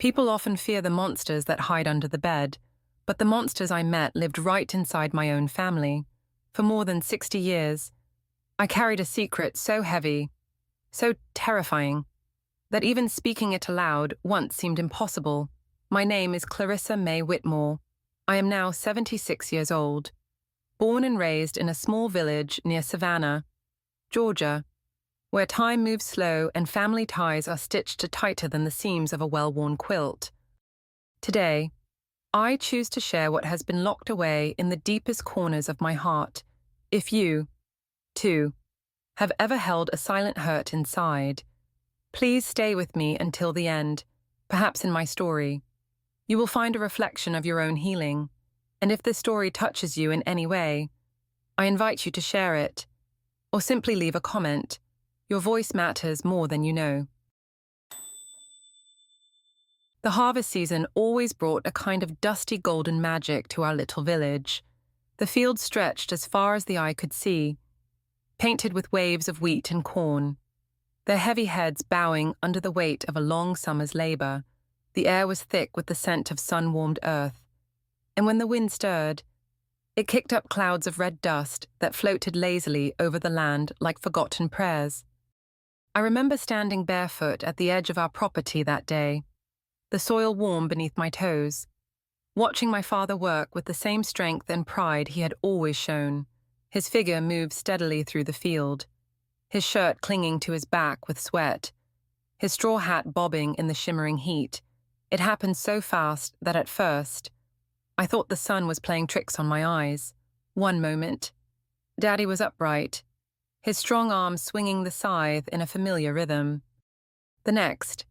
People often fear the monsters that hide under the bed, but the monsters I met lived right inside my own family. For more than 60 years, I carried a secret so heavy, so terrifying, that even speaking it aloud once seemed impossible. My name is Clarissa May Whitmore. I am now 76 years old, born and raised in a small village near Savannah, Georgia, where time moves slow and family ties are stitched tighter than the seams of a well-worn quilt. Today, I choose to share what has been locked away in the deepest corners of my heart. If you, too, have ever held a silent hurt inside, please stay with me until the end, perhaps in my story. You will find a reflection of your own healing, and if this story touches you in any way, I invite you to share it, or simply leave a comment. Your voice matters more than you know. The harvest season always brought a kind of dusty golden magic to our little village. The fields stretched as far as the eye could see, painted with waves of wheat and corn, their heavy heads bowing under the weight of a long summer's labor. The air was thick with the scent of sun-warmed earth, and when the wind stirred, it kicked up clouds of red dust that floated lazily over the land like forgotten prayers. I remember standing barefoot at the edge of our property that day, the soil warm beneath my toes, watching my father work with the same strength and pride he had always shown. His figure moved steadily through the field, his shirt clinging to his back with sweat, his straw hat bobbing in the shimmering heat. It happened so fast that at first, I thought the sun was playing tricks on my eyes. One moment, Daddy was upright, his strong arms swinging the scythe in a familiar rhythm. The next,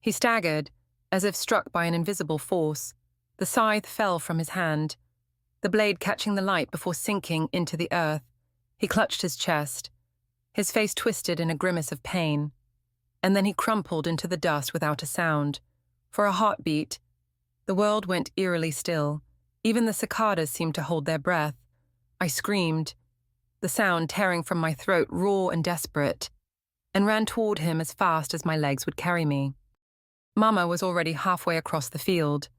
he staggered, as if struck by an invisible force. The scythe fell from his hand, the blade catching the light before sinking into the earth. He clutched his chest, his face twisted in a grimace of pain, and then he crumpled into the dust without a sound. For a heartbeat, the world went eerily still. Even the cicadas seemed to hold their breath. I screamed, the sound tearing from my throat raw and desperate, and ran toward him as fast as my legs would carry me. Mama was already halfway across the field,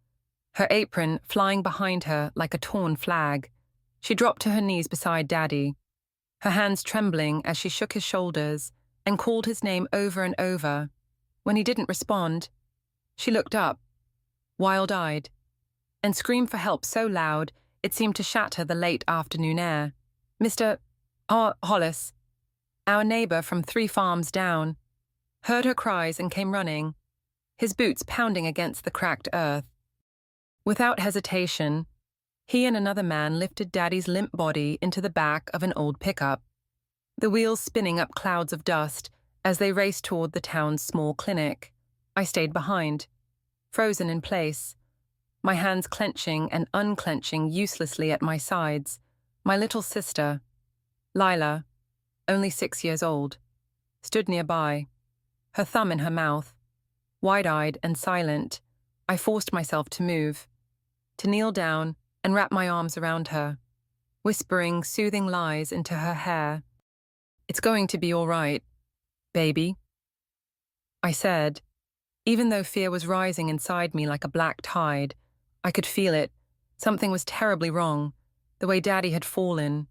her apron flying behind her like a torn flag. She dropped to her knees beside Daddy, her hands trembling as she shook his shoulders and called his name over and over. When he didn't respond, she looked up, wild-eyed, and screamed for help so loud it seemed to shatter the late afternoon air. Mr. Hollis, our neighbor from 3 farms down, heard her cries and came running, his boots pounding against the cracked earth. Without hesitation, he and another man lifted Daddy's limp body into the back of an old pickup, the wheels spinning up clouds of dust as they raced toward the town's small clinic. I stayed behind, frozen in place, my hands clenching and unclenching uselessly at my sides. My little sister, Lila, only 6 years old, stood nearby, her thumb in her mouth. Wide-eyed and silent, I forced myself to move, to kneel down and wrap my arms around her, whispering soothing lies into her hair. "It's going to be all right, baby," I said. Even though fear was rising inside me like a black tide, I could feel it. Something was terribly wrong. The way Daddy had fallen,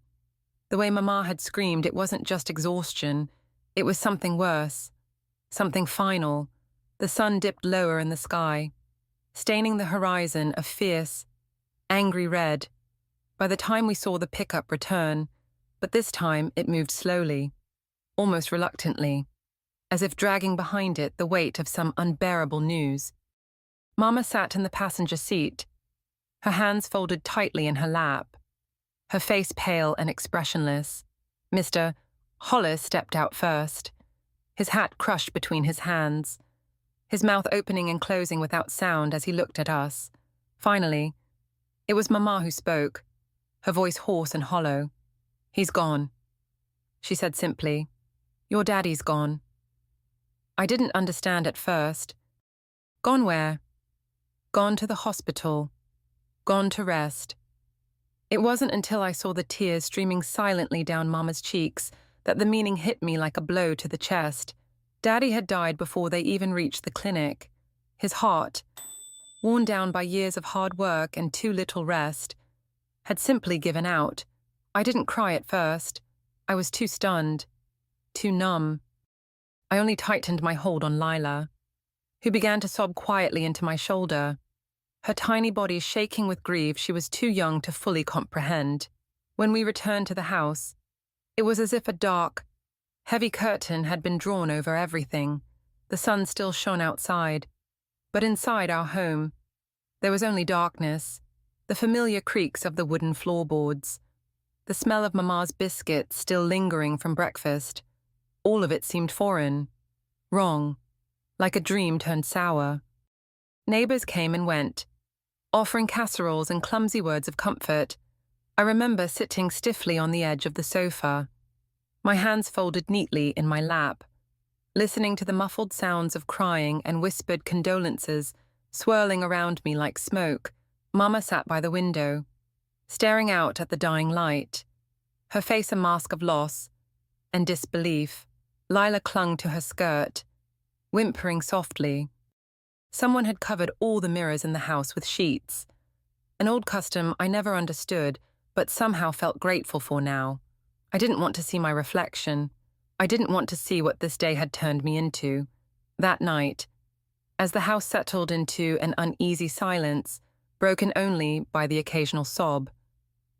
the way Mama had screamed, it wasn't just exhaustion. It was something worse, something final. The sun dipped lower in the sky, staining the horizon a fierce, angry red. By the time we saw the pickup return, but this time it moved slowly, almost reluctantly, as if dragging behind it the weight of some unbearable news. Mama sat in the passenger seat, her hands folded tightly in her lap, her face pale and expressionless. Mr. Hollis stepped out first, his hat crushed between his hands, his mouth opening and closing without sound as he looked at us. Finally, it was Mama who spoke, her voice hoarse and hollow. "He's gone," she said simply. "Your daddy's gone." I didn't understand at first. Gone where? Gone to the hospital. Gone to rest. It wasn't until I saw the tears streaming silently down Mama's cheeks that the meaning hit me like a blow to the chest. Daddy had died before they even reached the clinic. His heart, worn down by years of hard work and too little rest, had simply given out. I didn't cry at first. I was too stunned, too numb. I only tightened my hold on Lila, who began to sob quietly into my shoulder, her tiny body shaking with grief she was too young to fully comprehend. When we returned to the house, it was as if a dark, heavy curtain had been drawn over everything. The sun still shone outside, but inside our home, there was only darkness, the familiar creaks of the wooden floorboards, the smell of Mama's biscuits still lingering from breakfast. All of it seemed foreign, wrong, like a dream turned sour. Neighbors came and went, offering casseroles and clumsy words of comfort. I remember sitting stiffly on the edge of the sofa, my hands folded neatly in my lap, listening to the muffled sounds of crying and whispered condolences swirling around me like smoke. Mama sat by the window, staring out at the dying light, her face a mask of loss and disbelief. Lila clung to her skirt, whimpering softly. Someone had covered all the mirrors in the house with sheets, an old custom I never understood but somehow felt grateful for now. I didn't want to see my reflection. I didn't want to see what this day had turned me into. That night, as the house settled into an uneasy silence, broken only by the occasional sob,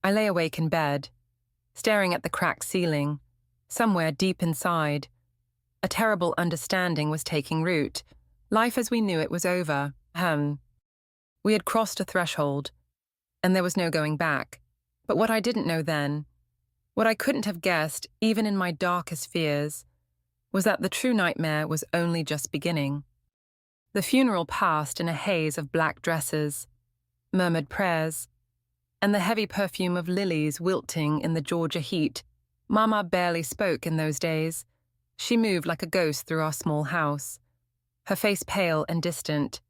I lay awake in bed, staring at the cracked ceiling. Somewhere deep inside, a terrible understanding was taking root. Life as we knew it was over. We had crossed a threshold, and there was no going back. But what I didn't know then, what I couldn't have guessed even in my darkest fears, was that the true nightmare was only just beginning. The funeral passed in a haze of black dresses, murmured prayers, and the heavy perfume of lilies wilting in the Georgia heat. Mama barely spoke in those days. She moved like a ghost through our small house, her face pale and distant,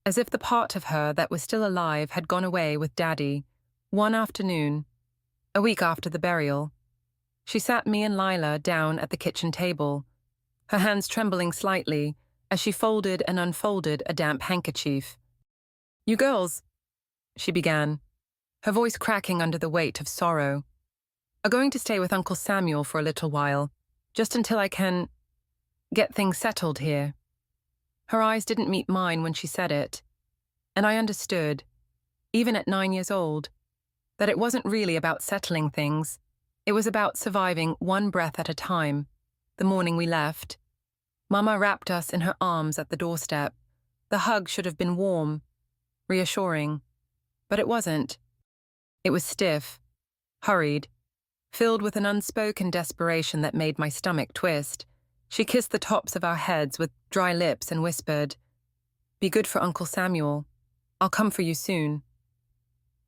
as if the part of her that was still alive had gone away with Daddy. One afternoon, a week after the burial, she sat me and Lila down at the kitchen table, her hands trembling slightly as she folded and unfolded a damp handkerchief. "You girls," she began, her voice cracking under the weight of sorrow, "are going to stay with Uncle Samuel for a little while, just until I can get things settled here." Her eyes didn't meet mine when she said it, and I understood, even at 9 years old, that it wasn't really about settling things. It was about surviving one breath at a time. The morning we left, Mama wrapped us in her arms at the doorstep. The hug should have been warm, reassuring, but it wasn't. It was stiff, hurried, filled with an unspoken desperation that made my stomach twist. She kissed the tops of our heads with dry lips and whispered, "Be good for Uncle Samuel. I'll come for you soon."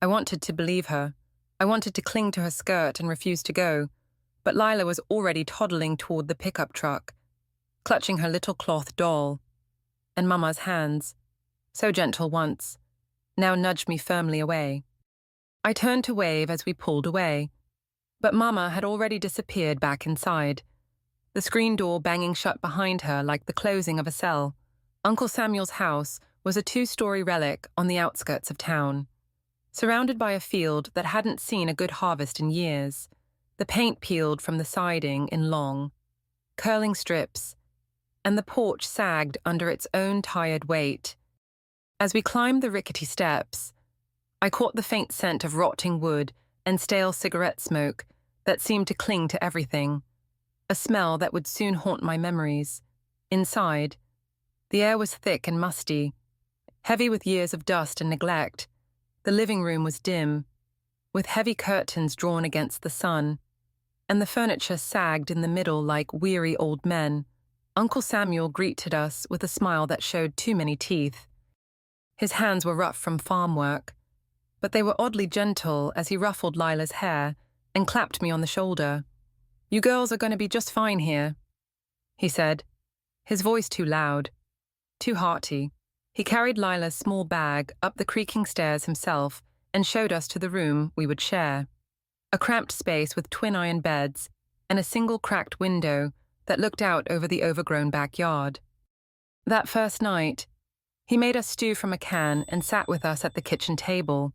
I wanted to believe her. I wanted to cling to her skirt and refuse to go, but Lila was already toddling toward the pickup truck, clutching her little cloth doll, and Mama's hands, so gentle once, now nudged me firmly away. I turned to wave as we pulled away, but Mama had already disappeared back inside, the screen door banging shut behind her like the closing of a cell. Uncle Samuel's house was a 2-story relic on the outskirts of town, surrounded by a field that hadn't seen a good harvest in years, the paint peeled from the siding in long, curling strips, and the porch sagged under its own tired weight. As we climbed the rickety steps, I caught the faint scent of rotting wood and stale cigarette smoke that seemed to cling to everything, a smell that would soon haunt my memories. Inside, the air was thick and musty, heavy with years of dust and neglect. The living room was dim, with heavy curtains drawn against the sun, and the furniture sagged in the middle like weary old men. Uncle Samuel greeted us with a smile that showed too many teeth. His hands were rough from farm work, but they were oddly gentle as he ruffled Lila's hair and clapped me on the shoulder. "You girls are going to be just fine here," he said, his voice too loud, too hearty. He carried Lila's small bag up the creaking stairs himself and showed us to the room we would share, a cramped space with twin iron beds and a single cracked window that looked out over the overgrown backyard. That first night, He made us stew from a can and sat with us at the kitchen table,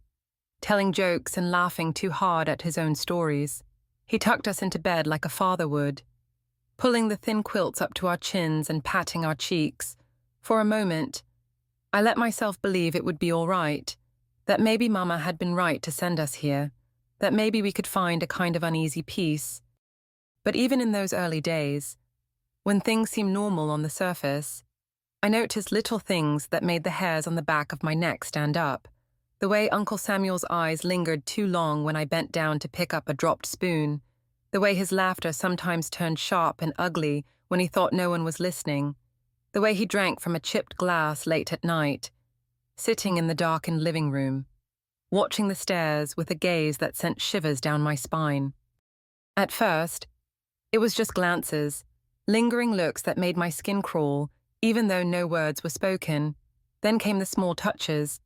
telling jokes and laughing too hard at his own stories. He tucked us into bed like a father would, pulling the thin quilts up to our chins and patting our cheeks. For a moment, I let myself believe it would be all right, that maybe Mama had been right to send us here, that maybe we could find a kind of uneasy peace. But even in those early days, when things seemed normal on the surface, I noticed little things that made the hairs on the back of my neck stand up. The way Uncle Samuel's eyes lingered too long when I bent down to pick up a dropped spoon, the way his laughter sometimes turned sharp and ugly when he thought no one was listening, the way he drank from a chipped glass late at night, sitting in the darkened living room, watching the stairs with a gaze that sent shivers down my spine. At first, it was just glances, lingering looks that made my skin crawl, even though no words were spoken. Then came the small touches,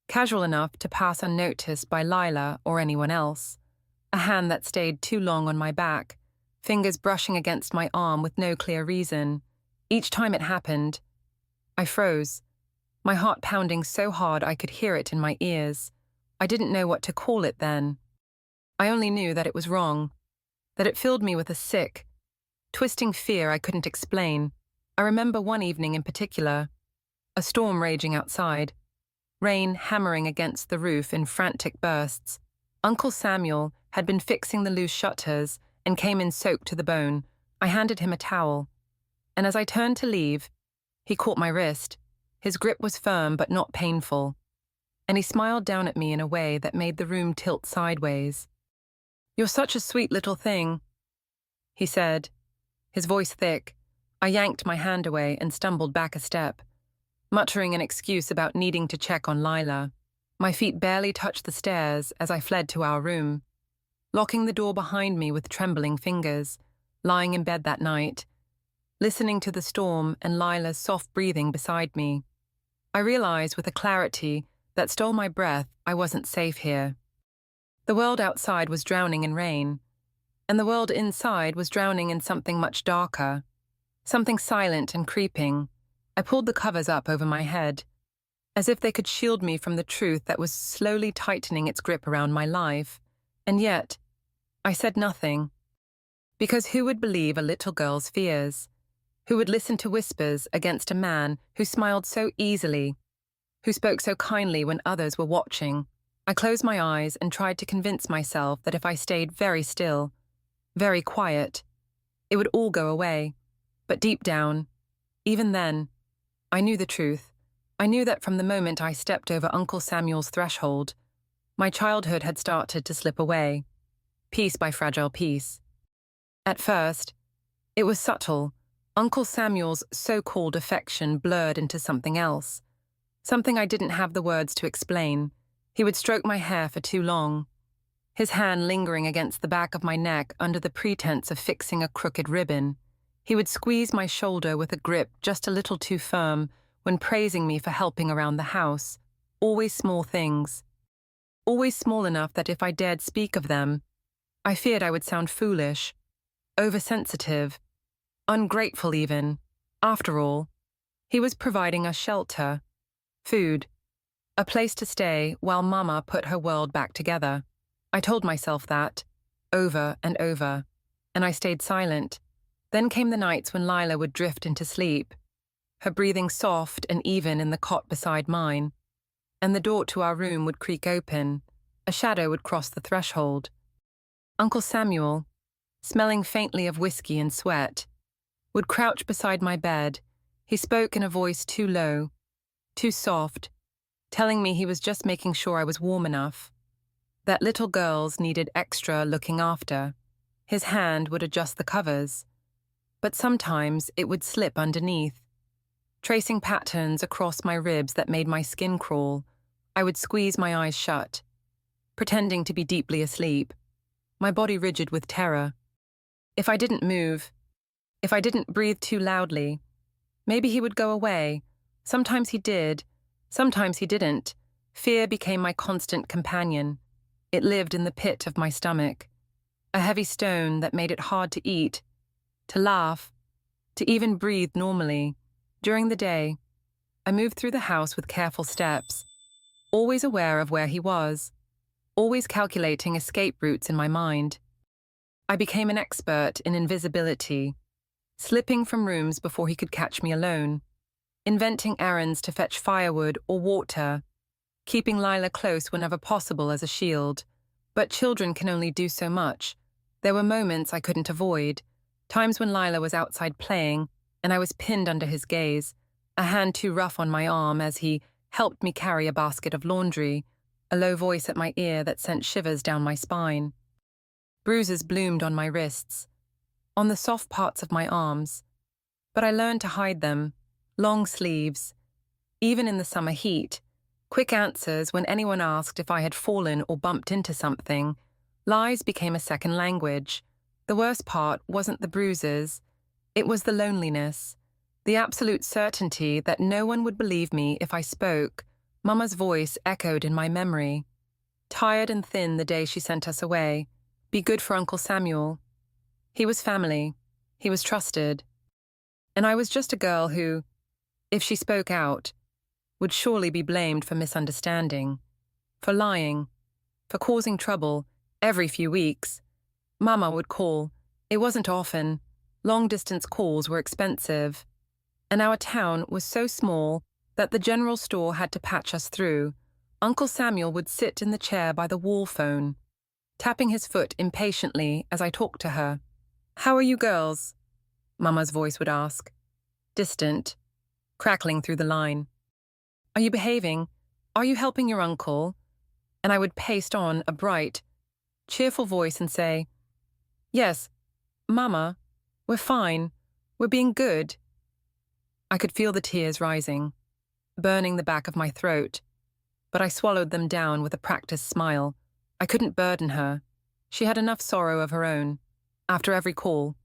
casual enough to pass unnoticed by Lila or anyone else. A hand that stayed too long on my back, fingers brushing against my arm with no clear reason. Each time it happened, I froze, my heart pounding so hard I could hear it in my ears. I didn't know what to call it then. I only knew that it was wrong, that it filled me with a sick, twisting fear I couldn't explain. I remember one evening in particular, a storm raging outside, rain hammering against the roof in frantic bursts. Uncle Samuel had been fixing the loose shutters and came in soaked to the bone. I handed him a towel, and as I turned to leave, he caught my wrist. His grip was firm but not painful, and he smiled down at me in a way that made the room tilt sideways. "You're such a sweet little thing," he said, his voice thick. I yanked my hand away and stumbled back a step, muttering an excuse about needing to check on Lila. My feet barely touched the stairs as I fled to our room, locking the door behind me with trembling fingers, lying in bed that night, listening to the storm and Lila's soft breathing beside me. I realized with a clarity that stole my breath I wasn't safe here. The world outside was drowning in rain, and the world inside was drowning in something much darker, something silent and creeping. I pulled the covers up over my head, as if they could shield me from the truth that was slowly tightening its grip around my life. And yet, I said nothing. Because who would believe a little girl's fears? Who would listen to whispers against a man who smiled so easily, who spoke so kindly when others were watching? I closed my eyes and tried to convince myself that if I stayed very still, very quiet, it would all go away. But deep down, even then, I knew the truth. I knew that from the moment I stepped over Uncle Samuel's threshold, my childhood had started to slip away, piece by fragile piece. At first, it was subtle. Uncle Samuel's so-called affection blurred into something else, something I didn't have the words to explain. He would stroke my hair for too long, his hand lingering against the back of my neck under the pretense of fixing a crooked ribbon. He would squeeze my shoulder with a grip just a little too firm when praising me for helping around the house. Always small things. Always small enough that if I dared speak of them, I feared I would sound foolish, oversensitive, ungrateful even. After all, he was providing us shelter, food, a place to stay while Mama put her world back together. I told myself that, over and over, and I stayed silent. Then came the nights when Lila would drift into sleep, her breathing soft and even in the cot beside mine, and the door to our room would creak open. A shadow would cross the threshold. Uncle Samuel, smelling faintly of whiskey and sweat, would crouch beside my bed. He spoke in a voice too low, too soft, telling me he was just making sure I was warm enough, that little girls needed extra looking after. His hand would adjust the covers, but sometimes it would slip underneath, tracing patterns across my ribs that made my skin crawl. I would squeeze my eyes shut, pretending to be deeply asleep, my body rigid with terror. If I didn't move, if I didn't breathe too loudly, maybe he would go away. Sometimes he did, sometimes he didn't. Fear became my constant companion. It lived in the pit of my stomach, a heavy stone that made it hard to eat, to laugh, to even breathe normally. During the day, I moved through the house with careful steps, always aware of where he was, always calculating escape routes in my mind. I became an expert in invisibility, slipping from rooms before he could catch me alone, inventing errands to fetch firewood or water, keeping Lila close whenever possible as a shield. But children can only do so much. There were moments I couldn't avoid, times when Lila was outside playing, and I was pinned under his gaze, a hand too rough on my arm as he helped me carry a basket of laundry, a low voice at my ear that sent shivers down my spine. Bruises bloomed on my wrists, on the soft parts of my arms, but I learned to hide them, long sleeves. Even in the summer heat, quick answers when anyone asked if I had fallen or bumped into something. Lies became a second language. The worst part wasn't the bruises, it was the loneliness, the absolute certainty that no one would believe me if I spoke. Mama's voice echoed in my memory. Tired and thin the day she sent us away. Be good for Uncle Samuel. He was family. He was trusted. And I was just a girl who, if she spoke out, would surely be blamed for misunderstanding, for lying, for causing trouble every few weeks. Mama would call. It wasn't often. Long-distance calls were expensive. And our town was so small that the general store had to patch us through. Uncle Samuel would sit in the chair by the wall phone, tapping his foot impatiently as I talked to her. "How are you girls?" Mama's voice would ask, distant, crackling through the line. "Are you behaving? Are you helping your uncle?" And I would paste on a bright, cheerful voice and say, "Yes, Mama, we're fine. We're being good." I could feel the tears rising, burning the back of my throat, but I swallowed them down with a practiced smile. I couldn't burden her. She had enough sorrow of her own. After every call,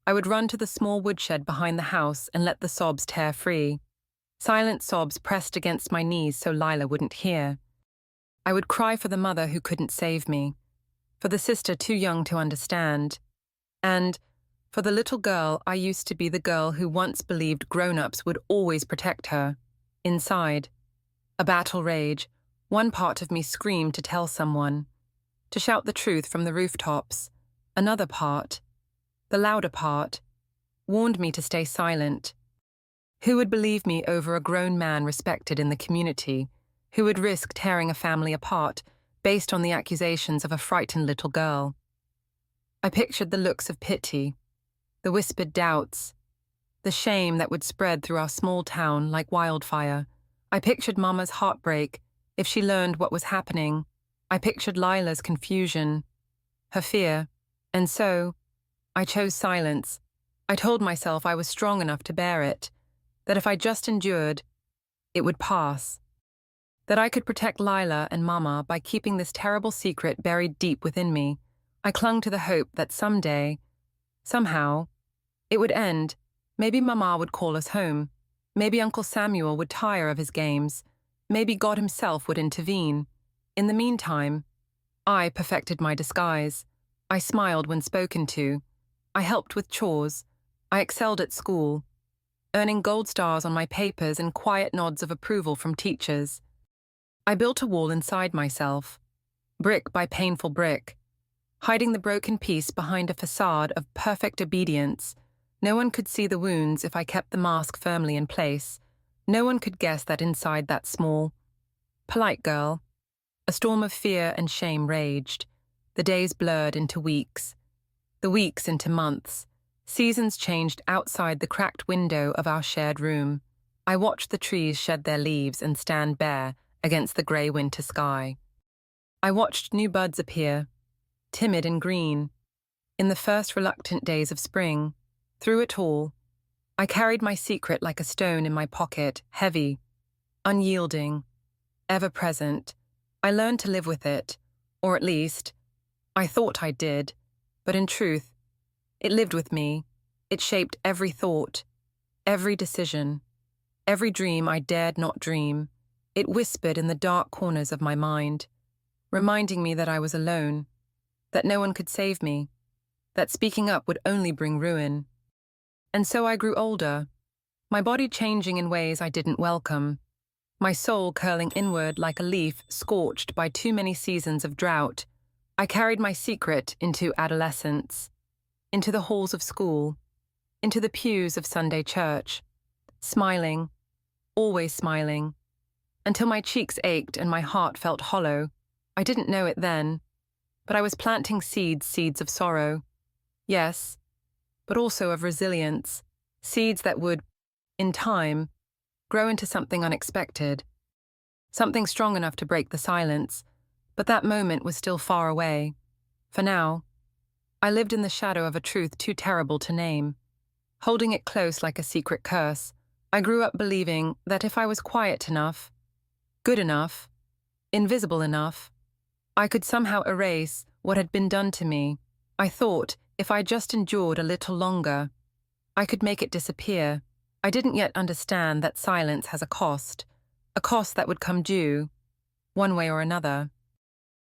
I would run to the small woodshed behind the house and let the sobs tear free. Silent sobs pressed against my knees so Lila wouldn't hear. I would cry for the mother who couldn't save me, for the sister too young to understand, and for the little girl I used to be, the girl who once believed grown-ups would always protect her. Inside, a battle rage, one part of me screamed to tell someone, to shout the truth from the rooftops. Another part, the louder part, warned me to stay silent. Who would believe me over a grown man respected in the community? Who would risk tearing a family apart based on the accusations of a frightened little girl? I pictured the looks of pity, the whispered doubts, the shame that would spread through our small town like wildfire. I pictured Mama's heartbreak if she learned what was happening. I pictured Lila's confusion, her fear, and so I chose silence. I told myself I was strong enough to bear it, that if I just endured, it would pass. That I could protect Lila and Mama by keeping this terrible secret buried deep within me. I clung to the hope that someday, somehow, it would end. Maybe Mama would call us home. Maybe Uncle Samuel would tire of his games. Maybe God himself would intervene. In the meantime, I perfected my disguise. I smiled when spoken to. I helped with chores. I excelled at school, earning gold stars on my papers and quiet nods of approval from teachers. I built a wall inside myself, brick by painful brick, hiding the broken piece behind a facade of perfect obedience. No one could see the wounds if I kept the mask firmly in place. No one could guess that inside that small, polite girl, a storm of fear and shame raged. The days blurred into weeks, the weeks into months. Seasons changed outside the cracked window of our shared room. I watched the trees shed their leaves and stand bare against the grey winter sky. I watched new buds appear, timid and green, in the first reluctant days of spring. Through it all, I carried my secret like a stone in my pocket, heavy, unyielding, ever-present. I learned to live with it, or at least, I thought I did, but in truth, it lived with me. It shaped every thought, every decision, every dream I dared not dream. It whispered in the dark corners of my mind, reminding me that I was alone, that no one could save me, that speaking up would only bring ruin. And so I grew older, my body changing in ways I didn't welcome, my soul curling inward like a leaf scorched by too many seasons of drought. I carried my secret into adolescence, into the halls of school, into the pews of Sunday church, smiling, always smiling, until my cheeks ached and my heart felt hollow. I didn't know it then, but I was planting seeds of sorrow. Yes, but also of resilience, seeds that would, in time, grow into something unexpected, something strong enough to break the silence. But that moment was still far away. For now, I lived in the shadow of a truth too terrible to name, holding it close like a secret curse. I grew up believing that if I was quiet enough, good enough, invisible enough, I could somehow erase what had been done to me. I thought if I just endured a little longer, I could make it disappear. I didn't yet understand that silence has a cost that would come due, one way or another.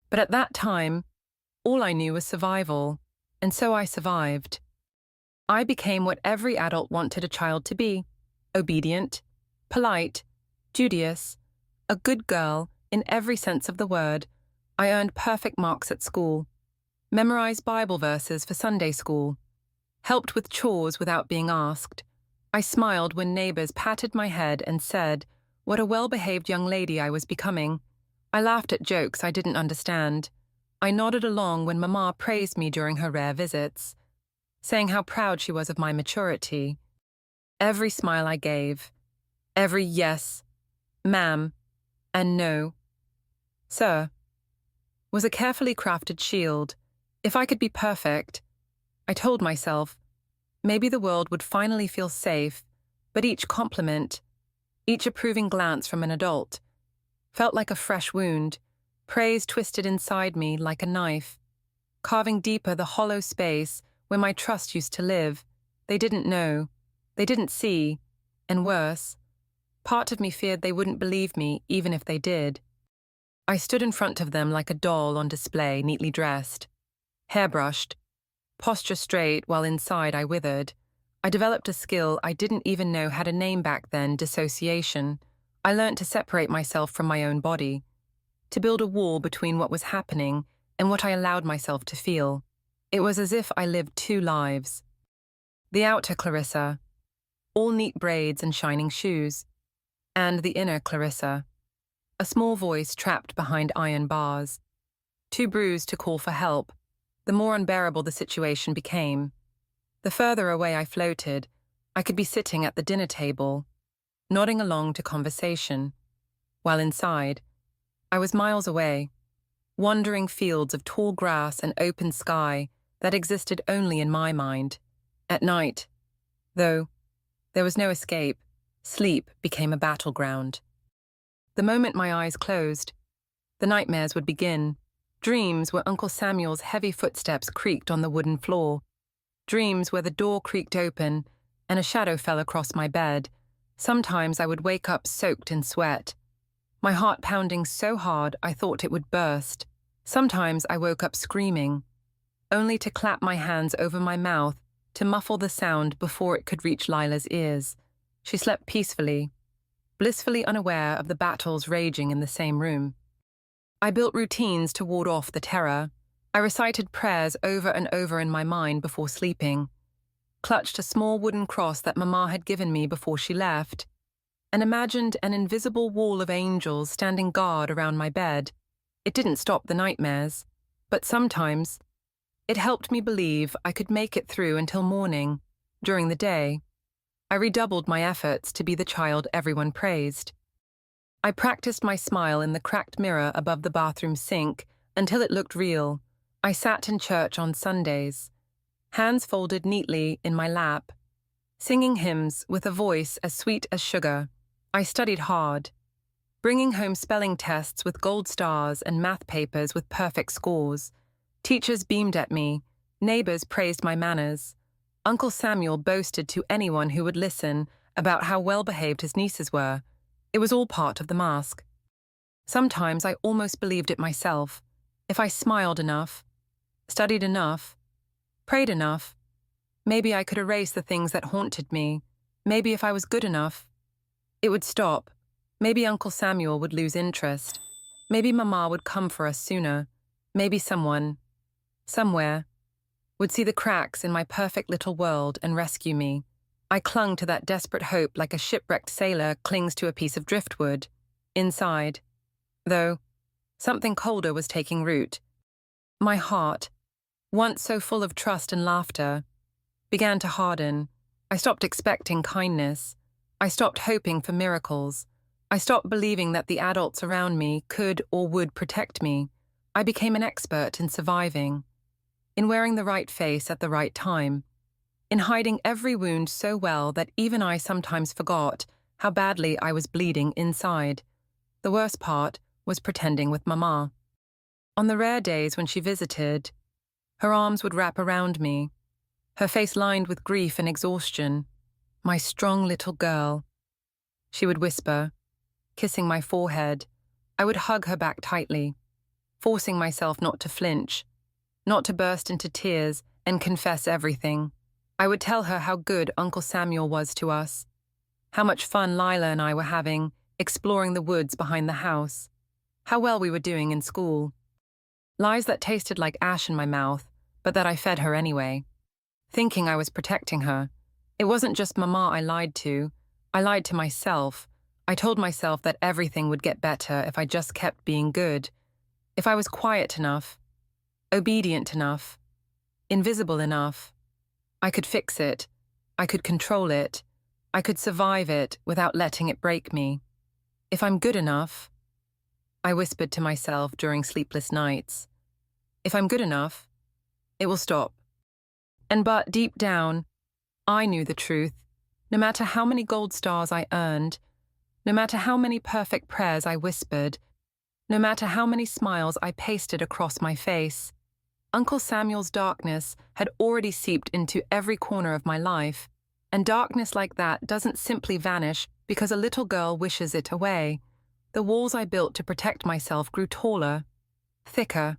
But at that time, all I knew was survival, and so I survived. I became what every adult wanted a child to be: obedient, polite, studious, a good girl in every sense of the word. I earned perfect marks at school, memorized Bible verses for Sunday school, helped with chores without being asked. I smiled when neighbors patted my head and said what a well-behaved young lady I was becoming. I laughed at jokes I didn't understand. I nodded along when Mama praised me during her rare visits, saying how proud she was of my maturity. Every smile I gave, every yes, ma'am, and no, sir, was a carefully crafted shield. If I could be perfect, I told myself, maybe the world would finally feel safe, but each compliment, each approving glance from an adult, felt like a fresh wound, praise twisted inside me like a knife, carving deeper the hollow space where my trust used to live. They didn't know, they didn't see, and worse, part of me feared they wouldn't believe me even if they did. I stood in front of them like a doll on display, neatly dressed, hairbrushed, posture straight while inside I withered. I developed a skill I didn't even know had a name back then: dissociation. I learned to separate myself from my own body, to build a wall between what was happening and what I allowed myself to feel. It was as if I lived two lives. The outer Clarissa, all neat braids and shining shoes, and the inner Clarissa, a small voice trapped behind iron bars, too bruised to call for help. The more unbearable the situation became, the further away I floated. I could be sitting at the dinner table, nodding along to conversation, while inside, I was miles away, wandering fields of tall grass and open sky that existed only in my mind. At night, though, there was no escape. Sleep became a battleground. The moment my eyes closed, the nightmares would begin. Dreams where Uncle Samuel's heavy footsteps creaked on the wooden floor. Dreams where the door creaked open and a shadow fell across my bed. Sometimes I would wake up soaked in sweat, my heart pounding so hard I thought it would burst. Sometimes I woke up screaming, only to clap my hands over my mouth to muffle the sound before it could reach Lila's ears. She slept peacefully, blissfully unaware of the battles raging in the same room. I built routines to ward off the terror. I recited prayers over and over in my mind before sleeping, clutched a small wooden cross that Mama had given me before she left, and imagined an invisible wall of angels standing guard around my bed. It didn't stop the nightmares, but sometimes it helped me believe I could make it through until morning. During the day, I redoubled my efforts to be the child everyone praised. I practiced my smile in the cracked mirror above the bathroom sink until it looked real. I sat in church on Sundays, hands folded neatly in my lap, singing hymns with a voice as sweet as sugar. I studied hard, bringing home spelling tests with gold stars and math papers with perfect scores. Teachers beamed at me, neighbors praised my manners. Uncle Samuel boasted to anyone who would listen about how well-behaved his nieces were. It was all part of the mask. Sometimes I almost believed it myself. If I smiled enough, studied enough, prayed enough, maybe I could erase the things that haunted me, Maybe if I was good enough, it would stop. Maybe Uncle Samuel would lose interest. Maybe Mama would come for us sooner. Maybe someone, somewhere, would see the cracks in my perfect little world and rescue me. I clung to that desperate hope like a shipwrecked sailor clings to a piece of driftwood. Inside, though, something colder was taking root. My heart, once so full of trust and laughter, began to harden. I stopped expecting kindness. I stopped hoping for miracles. I stopped believing that the adults around me could or would protect me. I became an expert in surviving, in wearing the right face at the right time, in hiding every wound so well that even I sometimes forgot how badly I was bleeding inside. The worst part was pretending with Mama. On the rare days when she visited, her arms would wrap around me, her face lined with grief and exhaustion. "My strong little girl," she would whisper, kissing my forehead. I would hug her back tightly, forcing myself not to flinch, not to burst into tears and confess everything. I would tell her how good Uncle Samuel was to us, how much fun Lila and I were having, exploring the woods behind the house, how well we were doing in school. Lies that tasted like ash in my mouth, but that I fed her anyway, thinking I was protecting her. It wasn't just Mama I lied to myself. I told myself that everything would get better if I just kept being good, if I was quiet enough, obedient enough, invisible enough. I could fix it, I could control it, I could survive it without letting it break me. If I'm good enough, I whispered to myself during sleepless nights, if I'm good enough, it will stop. But deep down, I knew the truth. No matter how many gold stars I earned, no matter how many perfect prayers I whispered, no matter how many smiles I pasted across my face, Uncle Samuel's darkness had already seeped into every corner of my life, and darkness like that doesn't simply vanish because a little girl wishes it away. The walls I built to protect myself grew taller, thicker,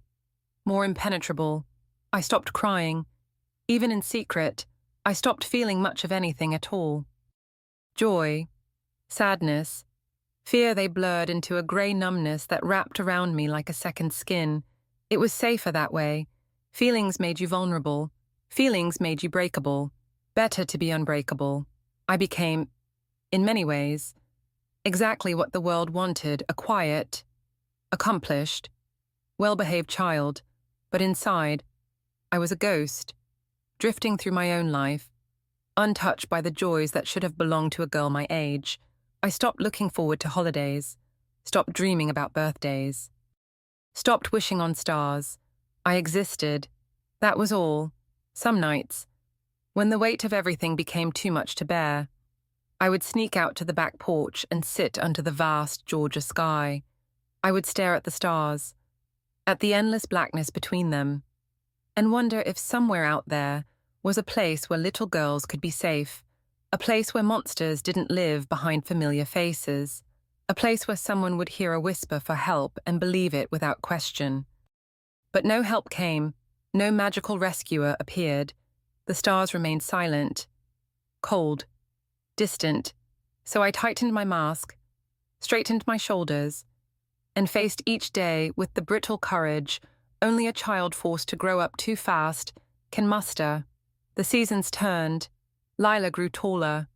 more impenetrable. I stopped crying. Even in secret, I stopped feeling much of anything at all. Joy, sadness, fear, they blurred into a grey numbness that wrapped around me like a second skin. It was safer that way. Feelings made you vulnerable. Feelings made you breakable. Better to be unbreakable. I became, in many ways, exactly what the world wanted: a quiet, accomplished, well-behaved child. But inside, I was a ghost, drifting through my own life, untouched by the joys that should have belonged to a girl my age. I stopped looking forward to holidays, stopped dreaming about birthdays, stopped wishing on stars. I existed. That was all. Some nights, when the weight of everything became too much to bear, I would sneak out to the back porch and sit under the vast Georgia sky. I would stare at the stars, at the endless blackness between them, and wonder if somewhere out there was a place where little girls could be safe, a place where monsters didn't live behind familiar faces, a place where someone would hear a whisper for help and believe it without question. But no help came, no magical rescuer appeared. The stars remained silent, cold, distant, so I tightened my mask, straightened my shoulders, and faced each day with the brittle courage only a child forced to grow up too fast can muster. The seasons turned. Lila grew taller,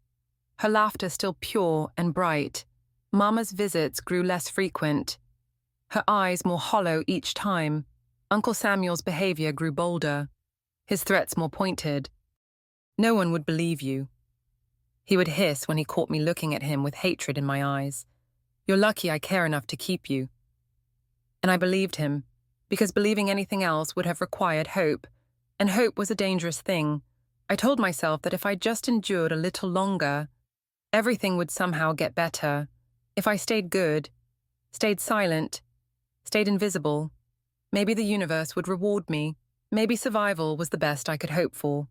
her laughter still pure and bright. Mama's visits grew less frequent, her eyes more hollow each time. Uncle Samuel's behavior grew bolder, his threats more pointed. "No one would believe you," he would hiss when he caught me looking at him with hatred in my eyes. "You're lucky I care enough to keep you." And I believed him, because believing anything else would have required hope, and hope was a dangerous thing. I told myself that if I just endured a little longer, everything would somehow get better. If I stayed good, stayed silent, stayed invisible, maybe the universe would reward me. Maybe survival was the best I could hope for.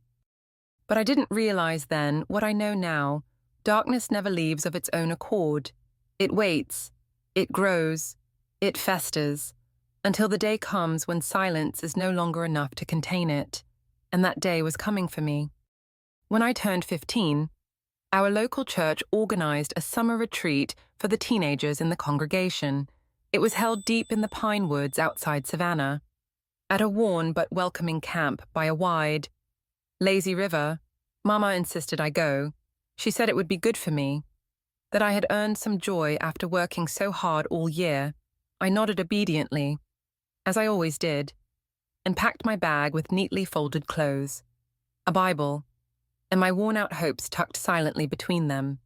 But I didn't realize then what I know now. Darkness never leaves of its own accord. It waits, it grows, it festers, until the day comes when silence is no longer enough to contain it. And that day was coming for me. When I turned 15, Our local church organized a summer retreat for the teenagers in the congregation. It was held deep in the pine woods outside Savannah, at a worn but welcoming camp by a wide, lazy river. Mama insisted I go. She said it would be good for me, that I had earned some joy after working so hard all year. I nodded obediently, as I always did, and packed my bag with neatly folded clothes, a Bible, and my worn-out hopes tucked silently between them.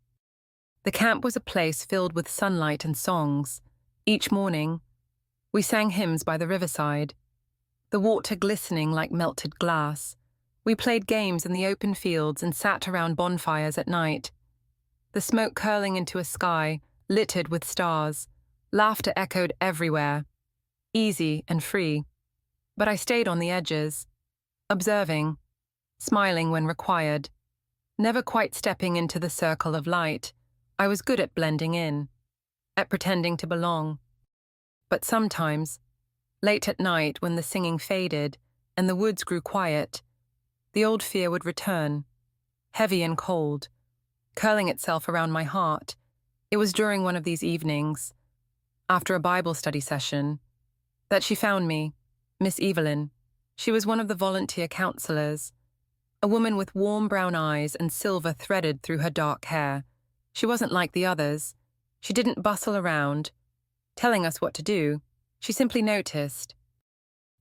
The camp was a place filled with sunlight and songs. Each morning, we sang hymns by the riverside, the water glistening like melted glass. We played games in the open fields and sat around bonfires at night, the smoke curling into a sky littered with stars. Laughter echoed everywhere, easy and free. But I stayed on the edges, observing, smiling when required, never quite stepping into the circle of light. I was good at blending in, at pretending to belong. But sometimes, late at night when the singing faded and the woods grew quiet, the old fear would return, heavy and cold, curling itself around my heart. It was during one of these evenings, after a Bible study session, that she found me, Miss Evelyn. She was one of the volunteer counselors, a woman with warm brown eyes and silver threaded through her dark hair. She wasn't like the others. She didn't bustle around, telling us what to do. She simply noticed.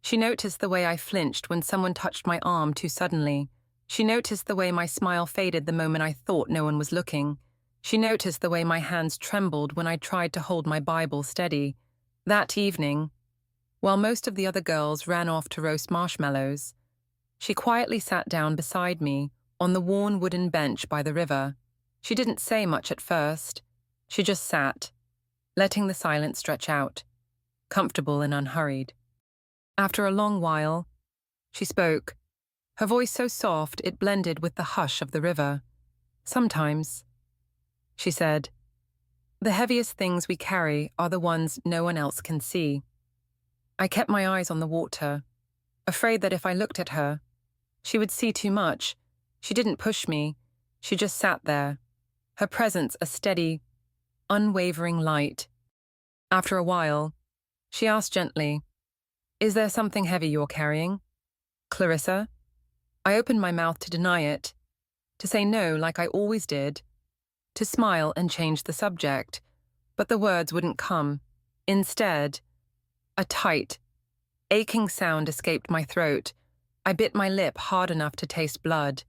She noticed the way I flinched when someone touched my arm too suddenly. She noticed the way my smile faded the moment I thought no one was looking. She noticed the way my hands trembled when I tried to hold my Bible steady. That evening, while most of the other girls ran off to roast marshmallows, she quietly sat down beside me on the worn wooden bench by the river. She didn't say much at first. She just sat, letting the silence stretch out, comfortable and unhurried. After a long while, she spoke, her voice so soft it blended with the hush of the river. "Sometimes," she said, "the heaviest things we carry are the ones no one else can see." I kept my eyes on the water, afraid that if I looked at her, she would see too much. She didn't push me. She just sat there, her presence a steady, unwavering light. After a while, she asked gently, "Is there something heavy you're carrying, Clarissa?" I opened my mouth to deny it, to say no like I always did, to smile and change the subject, but the words wouldn't come. Instead, a tight, aching sound escaped my throat. I bit my lip hard enough to taste blood,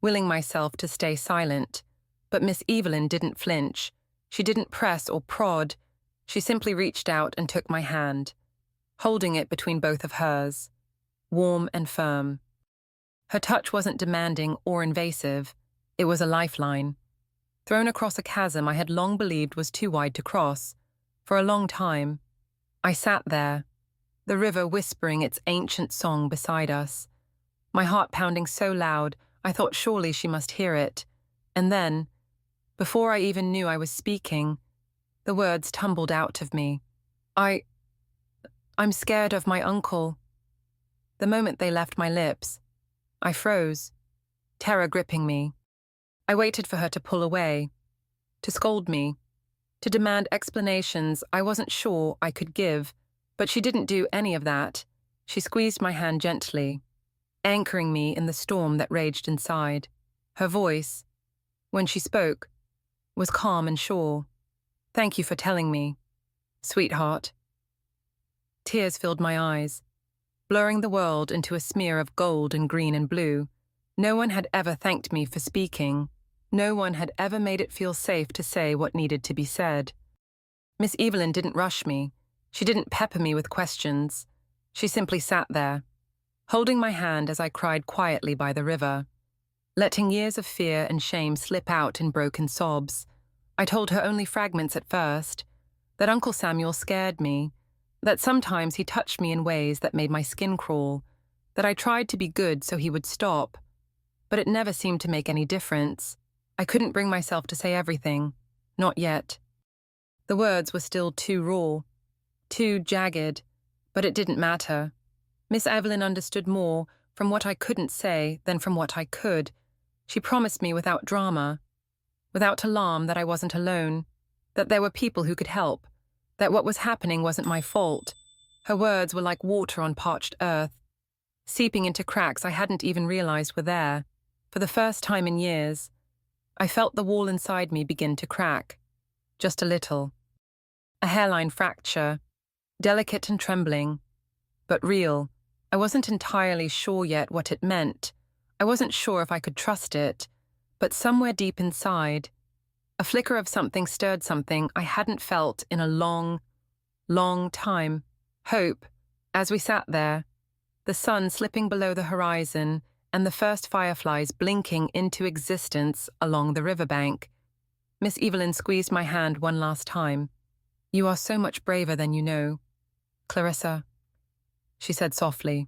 willing myself to stay silent. But Miss Evelyn didn't flinch. She didn't press or prod. She simply reached out and took my hand, holding it between both of hers, warm and firm. Her touch wasn't demanding or invasive. It was a lifeline, thrown across a chasm I had long believed was too wide to cross. For a long time, I sat there, the river whispering its ancient song beside us, my heart pounding so loud I thought surely she must hear it. And then, before I even knew I was speaking, the words tumbled out of me. I'm scared of my uncle." The moment they left my lips, I froze, terror gripping me. I waited for her to pull away, to scold me, to demand explanations I wasn't sure I could give, but she didn't do any of that. She squeezed my hand gently, anchoring me in the storm that raged inside. Her voice, when she spoke, was calm and sure. "Thank you for telling me, sweetheart." Tears filled my eyes, blurring the world into a smear of gold and green and blue. No one had ever thanked me for speaking. No one had ever made it feel safe to say what needed to be said. Miss Evelyn didn't rush me. She didn't pepper me with questions. She simply sat there, holding my hand as I cried quietly by the river, letting years of fear and shame slip out in broken sobs. I told her only fragments at first, that Uncle Samuel scared me, that sometimes he touched me in ways that made my skin crawl, that I tried to be good so he would stop, but it never seemed to make any difference. I couldn't bring myself to say everything, not yet. The words were still too raw, too jagged, but it didn't matter. Miss Evelyn understood more from what I couldn't say than from what I could. She promised me without drama, without alarm that I wasn't alone, that there were people who could help, that what was happening wasn't my fault. Her words were like water on parched earth, seeping into cracks I hadn't even realized were there. For the first time in years, I felt the wall inside me begin to crack. Just a little. A hairline fracture, delicate and trembling, but real. I wasn't entirely sure yet what it meant. I wasn't sure if I could trust it, but somewhere deep inside, a flicker of something stirred something I hadn't felt in a long, long time. Hope, as we sat there, the sun slipping below the horizon and the first fireflies blinking into existence along the riverbank. Miss Evelyn squeezed my hand one last time. "You are so much braver than you know, Clarissa," she said softly.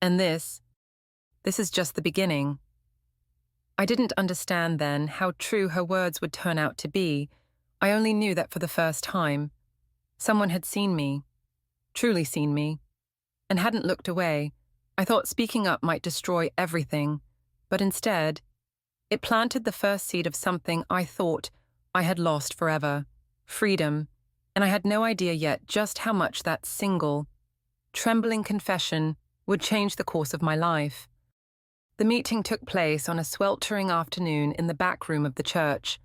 "And this is just the beginning." I didn't understand then how true her words would turn out to be. I only knew that for the first time, someone had seen me, truly seen me, and hadn't looked away. I thought speaking up might destroy everything, but instead, it planted the first seed of something I thought I had lost forever, freedom, and I had no idea yet just how much that single, trembling confession would change the course of my life. The meeting took place on a sweltering afternoon in the back room of the church,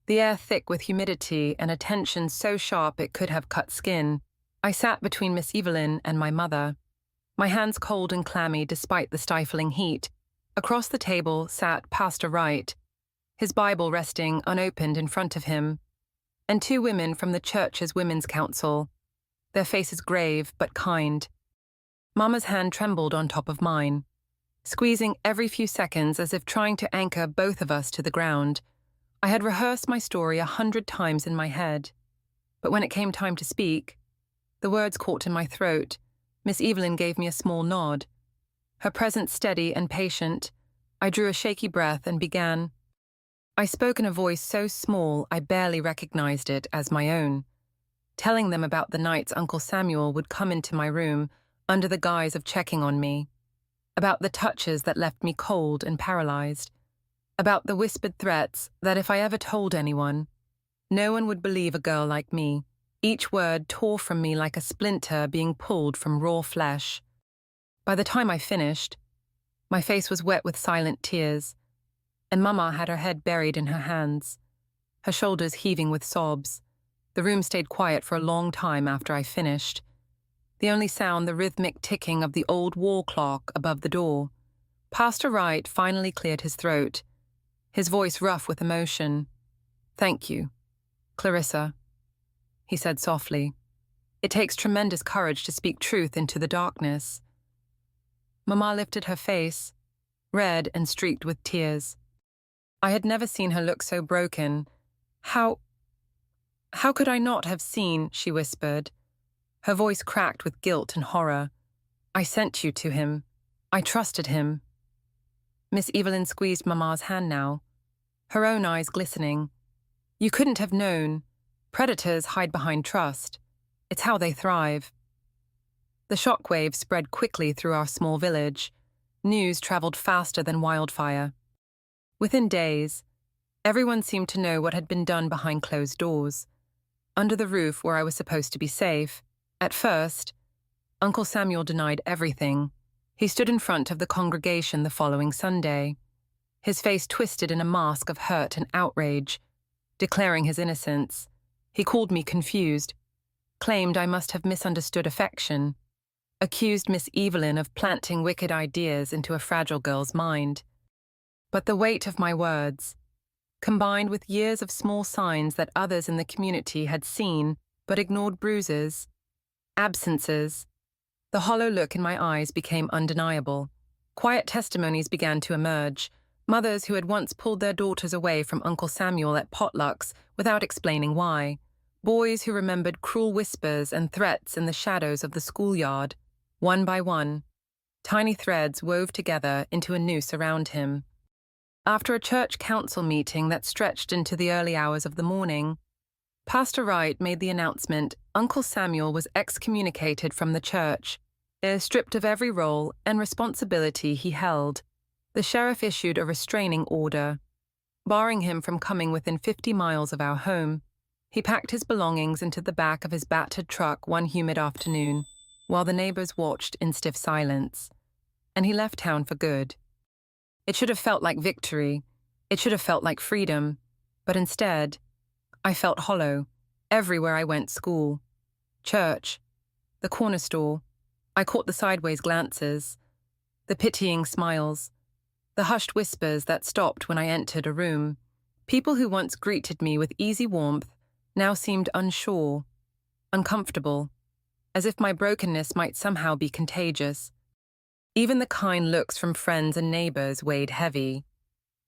the air thick with humidity and a tension so sharp it could have cut skin. I sat between Miss Evelyn and my mother, my hands cold and clammy despite the stifling heat. Across the table sat Pastor Wright, his Bible resting unopened in front of him, and two women from the church's Women's Council, their faces grave but kind. Mama's hand trembled on top of mine, squeezing every few seconds as if trying to anchor both of us to the ground. I had rehearsed my story 100 times in my head, but when it came time to speak, the words caught in my throat. Miss Evelyn gave me a small nod. Her presence steady and patient, I drew a shaky breath and began. I spoke in a voice so small I barely recognized it as my own, telling them about the nights Uncle Samuel would come into my room under the guise of checking on me, about the touches that left me cold and paralyzed, about the whispered threats that if I ever told anyone, no one would believe a girl like me. Each word tore from me like a splinter being pulled from raw flesh. By the time I finished, my face was wet with silent tears, and Mama had her head buried in her hands, her shoulders heaving with sobs. The room stayed quiet for a long time after I finished. The only sound the rhythmic ticking of the old wall clock above the door. Pastor Wright finally cleared his throat, his voice rough with emotion. "Thank you, Clarissa," he said softly. "It takes tremendous courage to speak truth into the darkness." Mama lifted her face, red and streaked with tears. I had never seen her look so broken. How could I not have seen?" she whispered, her voice cracked with guilt and horror. "I sent you to him. I trusted him." Miss Evelyn squeezed Mama's hand now, her own eyes glistening. "You couldn't have known. Predators hide behind trust. It's how they thrive." The shockwave spread quickly through our small village. News traveled faster than wildfire. Within days, everyone seemed to know what had been done behind closed doors, under the roof where I was supposed to be safe. At first, Uncle Samuel denied everything. He stood in front of the congregation the following Sunday, his face twisted in a mask of hurt and outrage, declaring his innocence. He called me confused, claimed I must have misunderstood affection, accused Miss Evelyn of planting wicked ideas into a fragile girl's mind. But the weight of my words, combined with years of small signs that others in the community had seen but ignored, bruises, absences, the hollow look in my eyes became undeniable. Quiet testimonies began to emerge, mothers who had once pulled their daughters away from Uncle Samuel at potlucks without explaining why, boys who remembered cruel whispers and threats in the shadows of the schoolyard. One by one, tiny threads wove together into a noose around him. After a church council meeting that stretched into the early hours of the morning, Pastor Wright made the announcement Uncle Samuel was excommunicated from the church, stripped of every role and responsibility he held. The sheriff issued a restraining order. Barring him from coming within 50 miles of our home, he packed his belongings into the back of his battered truck one humid afternoon, while the neighbors watched in stiff silence, and he left town for good. It should have felt like victory. It should have felt like freedom. But instead, I felt hollow everywhere I went: school, church, the corner store. I caught the sideways glances, the pitying smiles, the hushed whispers that stopped when I entered a room. People who once greeted me with easy warmth now seemed unsure, uncomfortable, as if my brokenness might somehow be contagious. Even the kind looks from friends and neighbors weighed heavy,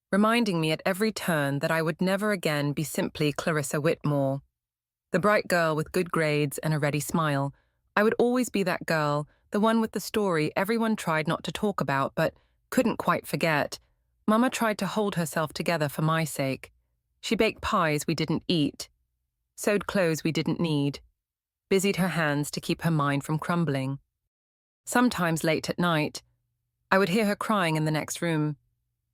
reminding me at every turn that I would never again be simply Clarissa Whitmore, the bright girl with good grades and a ready smile. I would always be that girl, the one with the story everyone tried not to talk about but couldn't quite forget. Mama tried to hold herself together for my sake. She baked pies we didn't eat, sewed clothes we didn't need, busied her hands to keep her mind from crumbling. Sometimes late at night, I would hear her crying in the next room,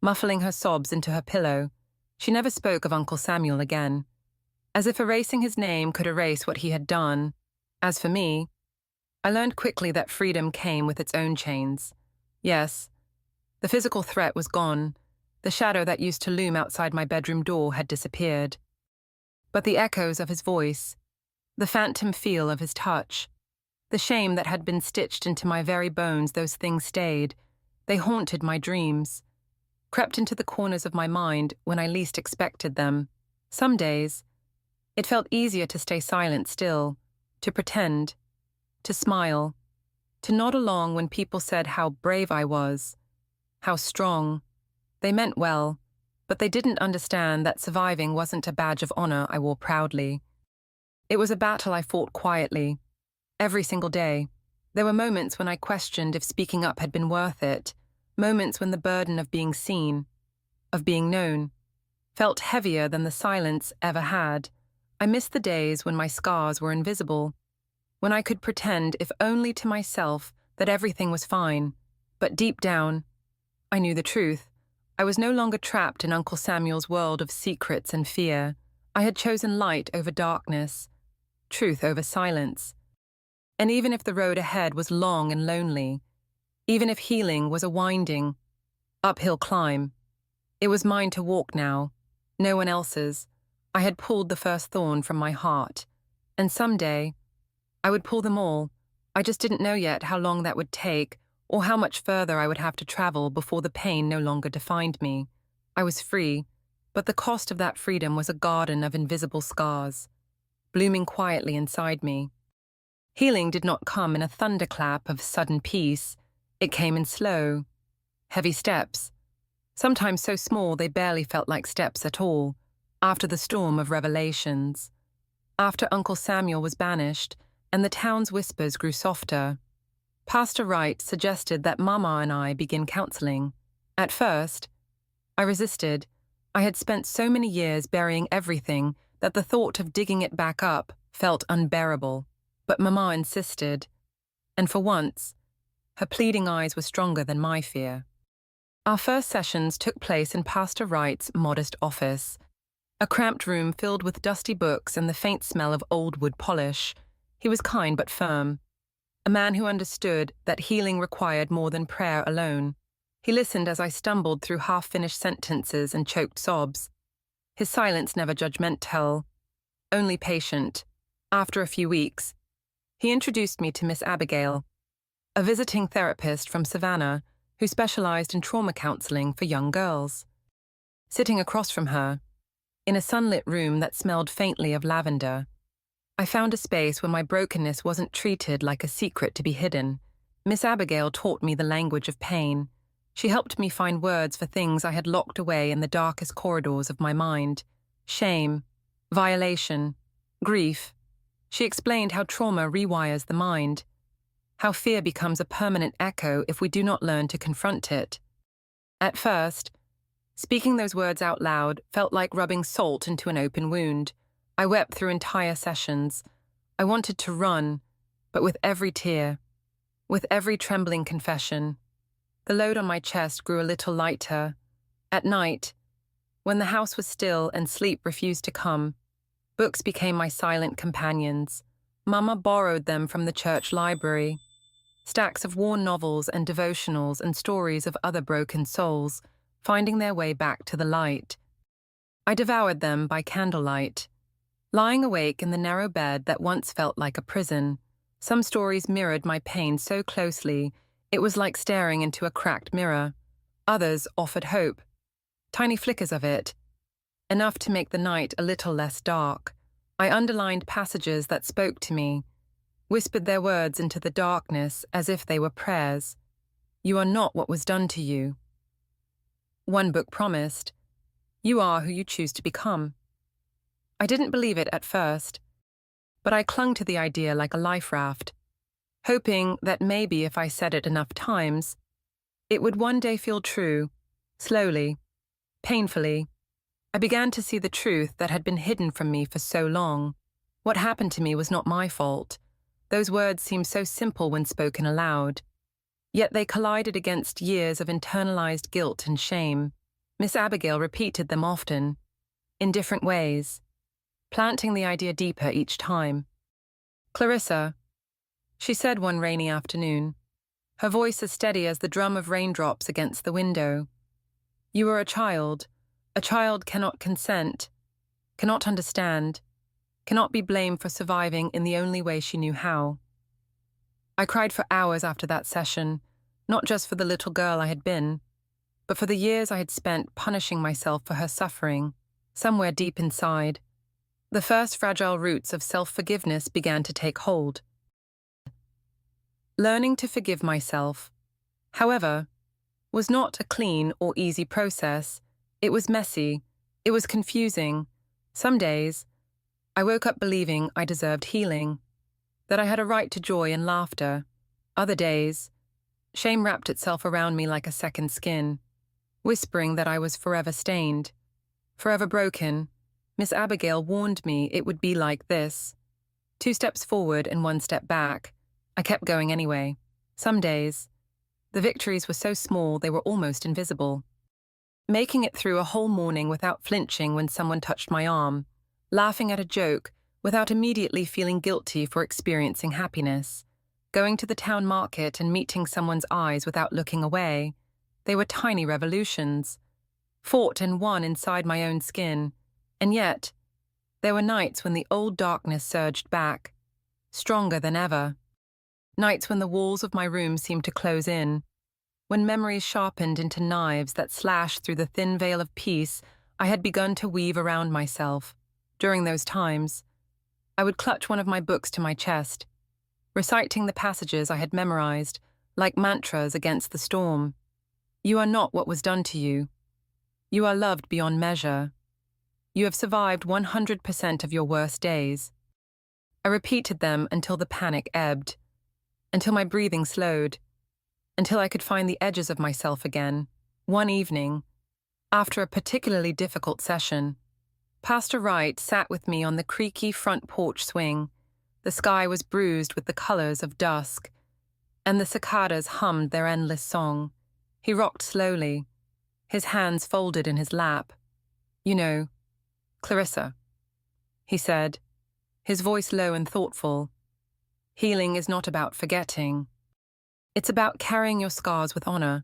muffling her sobs into her pillow. She never spoke of Uncle Samuel again, as if erasing his name could erase what he had done. As for me, I learned quickly that freedom came with its own chains. Yes, the physical threat was gone. The shadow that used to loom outside my bedroom door had disappeared. But the echoes of his voice, the phantom feel of his touch, the shame that had been stitched into my very bones, those things stayed. They haunted my dreams, crept into the corners of my mind when I least expected them. Some days, it felt easier to stay silent still, to pretend, to smile, to nod along when people said how brave I was, how strong. They meant well, but they didn't understand that surviving wasn't a badge of honor I wore proudly. It was a battle I fought quietly, every single day. There were moments when I questioned if speaking up had been worth it, moments when the burden of being seen, of being known, felt heavier than the silence ever had. I missed the days when my scars were invisible, when I could pretend, if only to myself, that everything was fine. But deep down, I knew the truth. I was no longer trapped in Uncle Samuel's world of secrets and fear. I had chosen light over darkness, truth over silence. And even if the road ahead was long and lonely, even if healing was a winding, uphill climb, it was mine to walk now, no one else's. I had pulled the first thorn from my heart, and someday I would pull them all. I just didn't know yet how long that would take, or how much further I would have to travel before the pain no longer defined me. I was free, but the cost of that freedom was a garden of invisible scars, blooming quietly inside me. Healing did not come in a thunderclap of sudden peace. It came in slow, heavy steps, sometimes so small they barely felt like steps at all, after the storm of revelations. After Uncle Samuel was banished, and the town's whispers grew softer, Pastor Wright suggested that Mama and I begin counseling. At first, I resisted. I had spent so many years burying everything that the thought of digging it back up felt unbearable. But Mama insisted, and for once, her pleading eyes were stronger than my fear. Our first sessions took place in Pastor Wright's modest office, a cramped room filled with dusty books and the faint smell of old wood polish. He was kind but firm, a man who understood that healing required more than prayer alone. He listened as I stumbled through half-finished sentences and choked sobs. His silence never judgmental, only patient. After a few weeks, he introduced me to Miss Abigail, a visiting therapist from Savannah who specialized in trauma counseling for young girls. Sitting across from her, in a sunlit room that smelled faintly of lavender, I found a space where my brokenness wasn't treated like a secret to be hidden. Miss Abigail taught me the language of pain. She helped me find words for things I had locked away in the darkest corridors of my mind: shame, violation, grief. She explained how trauma rewires the mind, how fear becomes a permanent echo if we do not learn to confront it. At first, speaking those words out loud felt like rubbing salt into an open wound. I wept through entire sessions. I wanted to run, but with every tear, with every trembling confession, the load on my chest grew a little lighter. At night, When the house was still and sleep refused to come, books became my silent companions. Mama borrowed them from the church library. Stacks of worn novels and devotionals and stories of other broken souls, finding their way back to the light. I devoured them by candlelight. Lying awake in the narrow bed that once felt like a prison, some stories mirrored my pain so closely it was like staring into a cracked mirror. Others offered hope, tiny flickers of it, enough to make the night a little less dark. I underlined passages that spoke to me, whispered their words into the darkness as if they were prayers. You are not what was done to you. One book promised, you are who you choose to become. I didn't believe it at first, but I clung to the idea like a life raft, hoping that maybe if I said it enough times, it would one day feel true. Slowly, painfully, I began to see the truth that had been hidden from me for so long. What happened to me was not my fault. Those words seemed so simple when spoken aloud. Yet they collided against years of internalized guilt and shame. Miss Abigail repeated them often, in different ways, planting the idea deeper each time. Clarissa, she said one rainy afternoon, her voice as steady as the drum of raindrops against the window. You are a child. A child cannot consent, cannot understand, cannot be blamed for surviving in the only way she knew how. I cried for hours after that session, not just for the little girl I had been, but for the years I had spent punishing myself for her suffering, somewhere deep inside. The first fragile roots of self-forgiveness began to take hold. Learning to forgive myself, however, was not a clean or easy process. It was messy. It was confusing. Some days, I woke up believing I deserved healing, that I had a right to joy and laughter. Other days, shame wrapped itself around me like a second skin, whispering that I was forever stained, forever broken. Miss Abigail warned me it would be like this. 2 steps forward and 1 step back. I kept going anyway. Some days, the victories were so small they were almost invisible. Making it through a whole morning without flinching when someone touched my arm, laughing at a joke without immediately feeling guilty for experiencing happiness, going to the town market and meeting someone's eyes without looking away. They were tiny revolutions, fought and won inside my own skin, and yet there were nights when the old darkness surged back, stronger than ever. Nights when the walls of my room seemed to close in, when memories sharpened into knives that slashed through the thin veil of peace I had begun to weave around myself. During those times, I would clutch one of my books to my chest, reciting the passages I had memorized, like mantras against the storm. You are not what was done to you. You are loved beyond measure. You have survived 100% of your worst days. I repeated them until the panic ebbed, until my breathing slowed, until I could find the edges of myself again. One evening, after a particularly difficult session, Pastor Wright sat with me on the creaky front porch swing. The sky was bruised with the colors of dusk, and the cicadas hummed their endless song. He rocked slowly, his hands folded in his lap. You know, Clarissa, he said, his voice low and thoughtful, healing is not about forgetting. It's about carrying your scars with honor,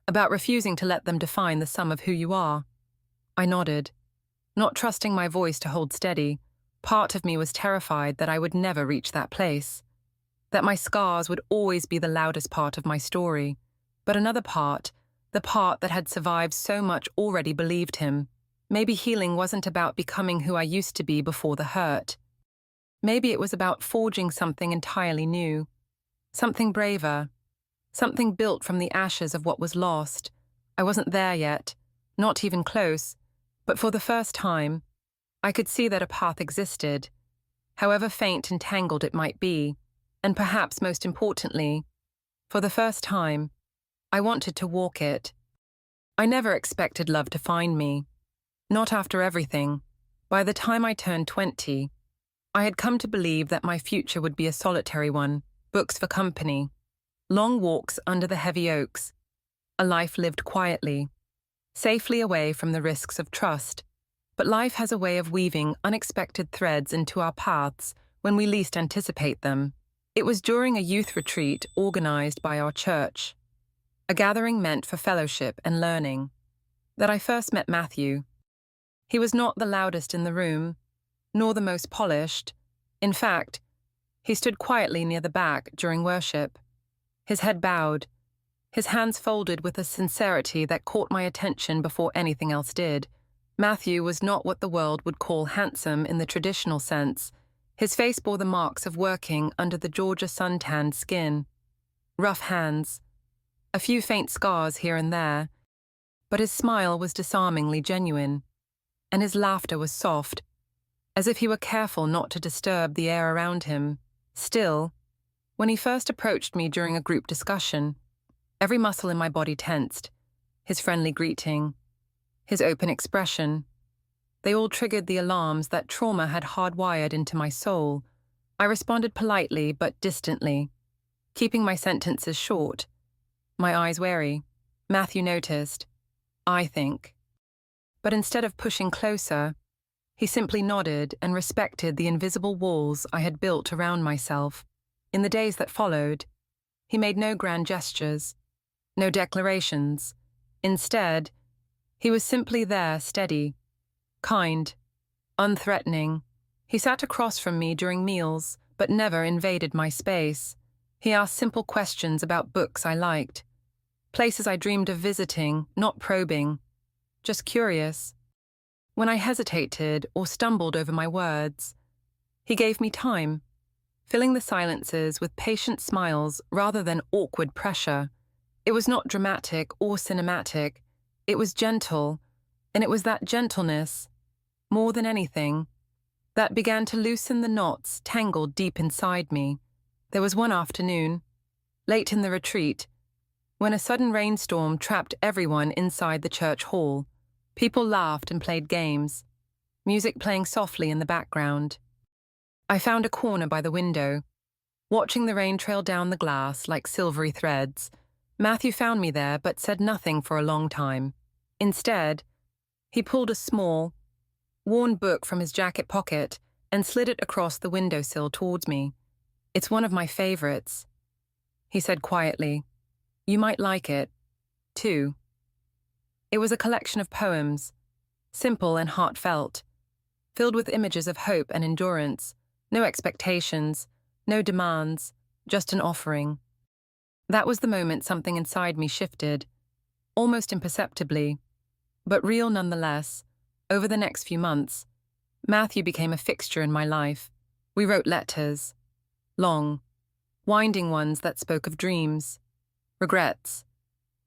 about refusing to let them define the sum of who you are. I nodded, not trusting my voice to hold steady. Part of me was terrified that I would never reach that place, that my scars would always be the loudest part of my story. But another part, the part that had survived so much, already believed him. Maybe healing wasn't about becoming who I used to be before the hurt. Maybe it was about forging something entirely new, something braver, something built from the ashes of what was lost. I wasn't there yet, not even close, but for the first time, I could see that a path existed, however faint and tangled it might be, and perhaps most importantly, for the first time, I wanted to walk it. I never expected love to find me, not after everything. By the time I turned 20, I had come to believe that my future would be a solitary one, books for company, long walks under the heavy oaks, a life lived quietly, safely away from the risks of trust. But life has a way of weaving unexpected threads into our paths when we least anticipate them. It was during a youth retreat organized by our church, a gathering meant for fellowship and learning, that I first met Matthew. He was not the loudest in the room, nor the most polished. In fact, he stood quietly near the back during worship, his head bowed, his hands folded with a sincerity that caught my attention before anything else did. Matthew was not what the world would call handsome in the traditional sense. His face bore the marks of working under the Georgia sun-tanned skin. Rough hands, a few faint scars here and there, but his smile was disarmingly genuine, and his laughter was soft, as if he were careful not to disturb the air around him. Still, when he first approached me during a group discussion, every muscle in my body tensed. His friendly greeting, his open expression, they all triggered the alarms that trauma had hardwired into my soul. I responded politely but distantly, keeping my sentences short, my eyes wary. Matthew noticed, I think. But instead of pushing closer, he simply nodded and respected the invisible walls I had built around myself. In the days that followed, he made no grand gestures, no declarations. Instead, he was simply there, steady, kind, unthreatening. He sat across from me during meals, but never invaded my space. He asked simple questions about books I liked, places I dreamed of visiting, not probing, just curious. When I hesitated or stumbled over my words, he gave me time, filling the silences with patient smiles rather than awkward pressure. It was not dramatic or cinematic. It was gentle, and it was that gentleness, more than anything, that began to loosen the knots tangled deep inside me. There was one afternoon, late in the retreat, when a sudden rainstorm trapped everyone inside the church hall. People laughed and played games, music playing softly in the background. I found a corner by the window, watching the rain trail down the glass like silvery threads. Matthew found me there but said nothing for a long time. Instead, he pulled a small, worn book from his jacket pocket and slid it across the windowsill towards me. It's one of my favorites, he said quietly. You might like it, too. It was a collection of poems, simple and heartfelt, filled with images of hope and endurance, no expectations, no demands, just an offering. That was the moment something inside me shifted, almost imperceptibly, but real nonetheless. Over the next few months, Matthew became a fixture in my life. We wrote letters, long, winding ones that spoke of dreams, regrets,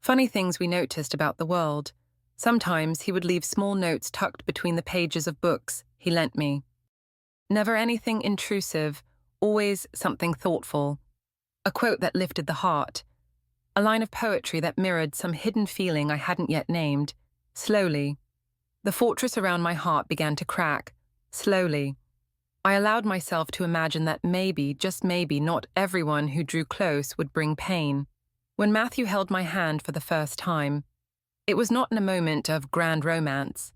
funny things we noticed about the world. Sometimes he would leave small notes tucked between the pages of books he lent me. Never anything intrusive, always something thoughtful. A quote that lifted the heart. A line of poetry that mirrored some hidden feeling I hadn't yet named. Slowly, the fortress around my heart began to crack. Slowly, I allowed myself to imagine that maybe, just maybe, not everyone who drew close would bring pain. When Matthew held my hand for the first time, it was not in a moment of grand romance,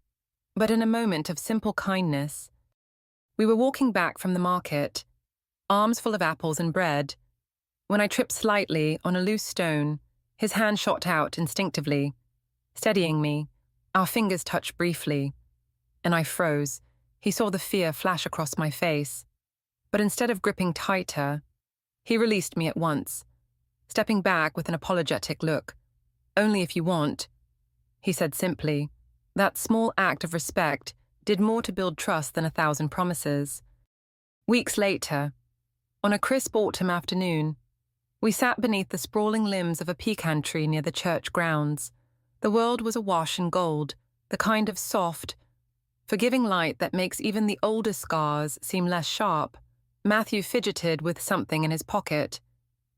but in a moment of simple kindness. We were walking back from the market, arms full of apples and bread, when I tripped slightly on a loose stone. His hand shot out instinctively, steadying me. Our fingers touched briefly, and I froze. He saw the fear flash across my face, but instead of gripping tighter, he released me at once, stepping back with an apologetic look. Only if you want, he said simply. That small act of respect did more to build trust than 1,000 promises. Weeks later, on a crisp autumn afternoon, we sat beneath the sprawling limbs of a pecan tree near the church grounds. The world was awash in gold, the kind of soft, forgiving light that makes even the oldest scars seem less sharp. Matthew fidgeted with something in his pocket,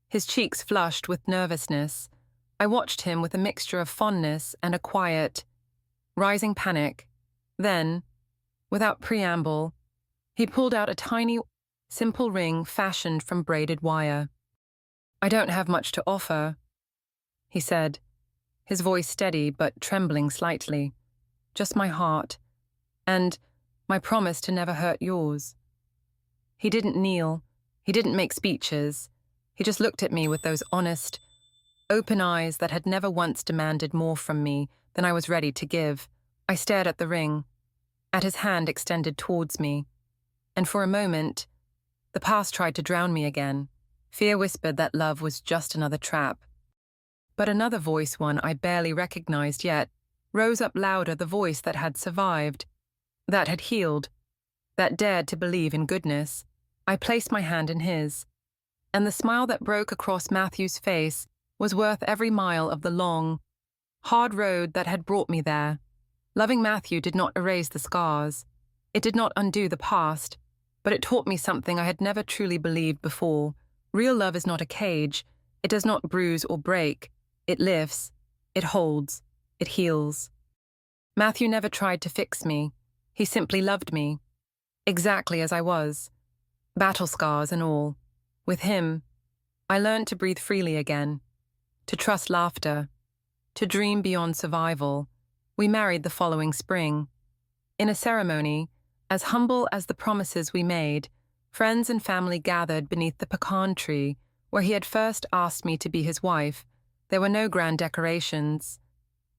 his cheeks flushed with nervousness. I watched him with a mixture of fondness and a quiet, rising panic. Then, without preamble, he pulled out a tiny, simple ring fashioned from braided wire. I don't have much to offer, he said, his voice steady but trembling slightly. Just my heart, and my promise to never hurt yours. He didn't kneel, he didn't make speeches, he just looked at me with those honest, open eyes that had never once demanded more from me than I was ready to give. I stared at the ring, at his hand extended towards me, and for a moment, the past tried to drown me again. Fear whispered that love was just another trap. But another voice, one I barely recognized yet, rose up louder, the voice that had survived, that had healed, that dared to believe in goodness. I placed my hand in his, and the smile that broke across Matthew's face was worth every mile of the long, hard road that had brought me there. Loving Matthew did not erase the scars. It did not undo the past, but it taught me something I had never truly believed before. Real love is not a cage. It does not bruise or break. It lifts, it holds, it heals. Matthew never tried to fix me. He simply loved me, exactly as I was, battle scars and all. With him, I learned to breathe freely again, to trust laughter, to dream beyond survival. We married the following spring. In a ceremony, as humble as the promises we made, friends and family gathered beneath the pecan tree where he had first asked me to be his wife. There were no grand decorations,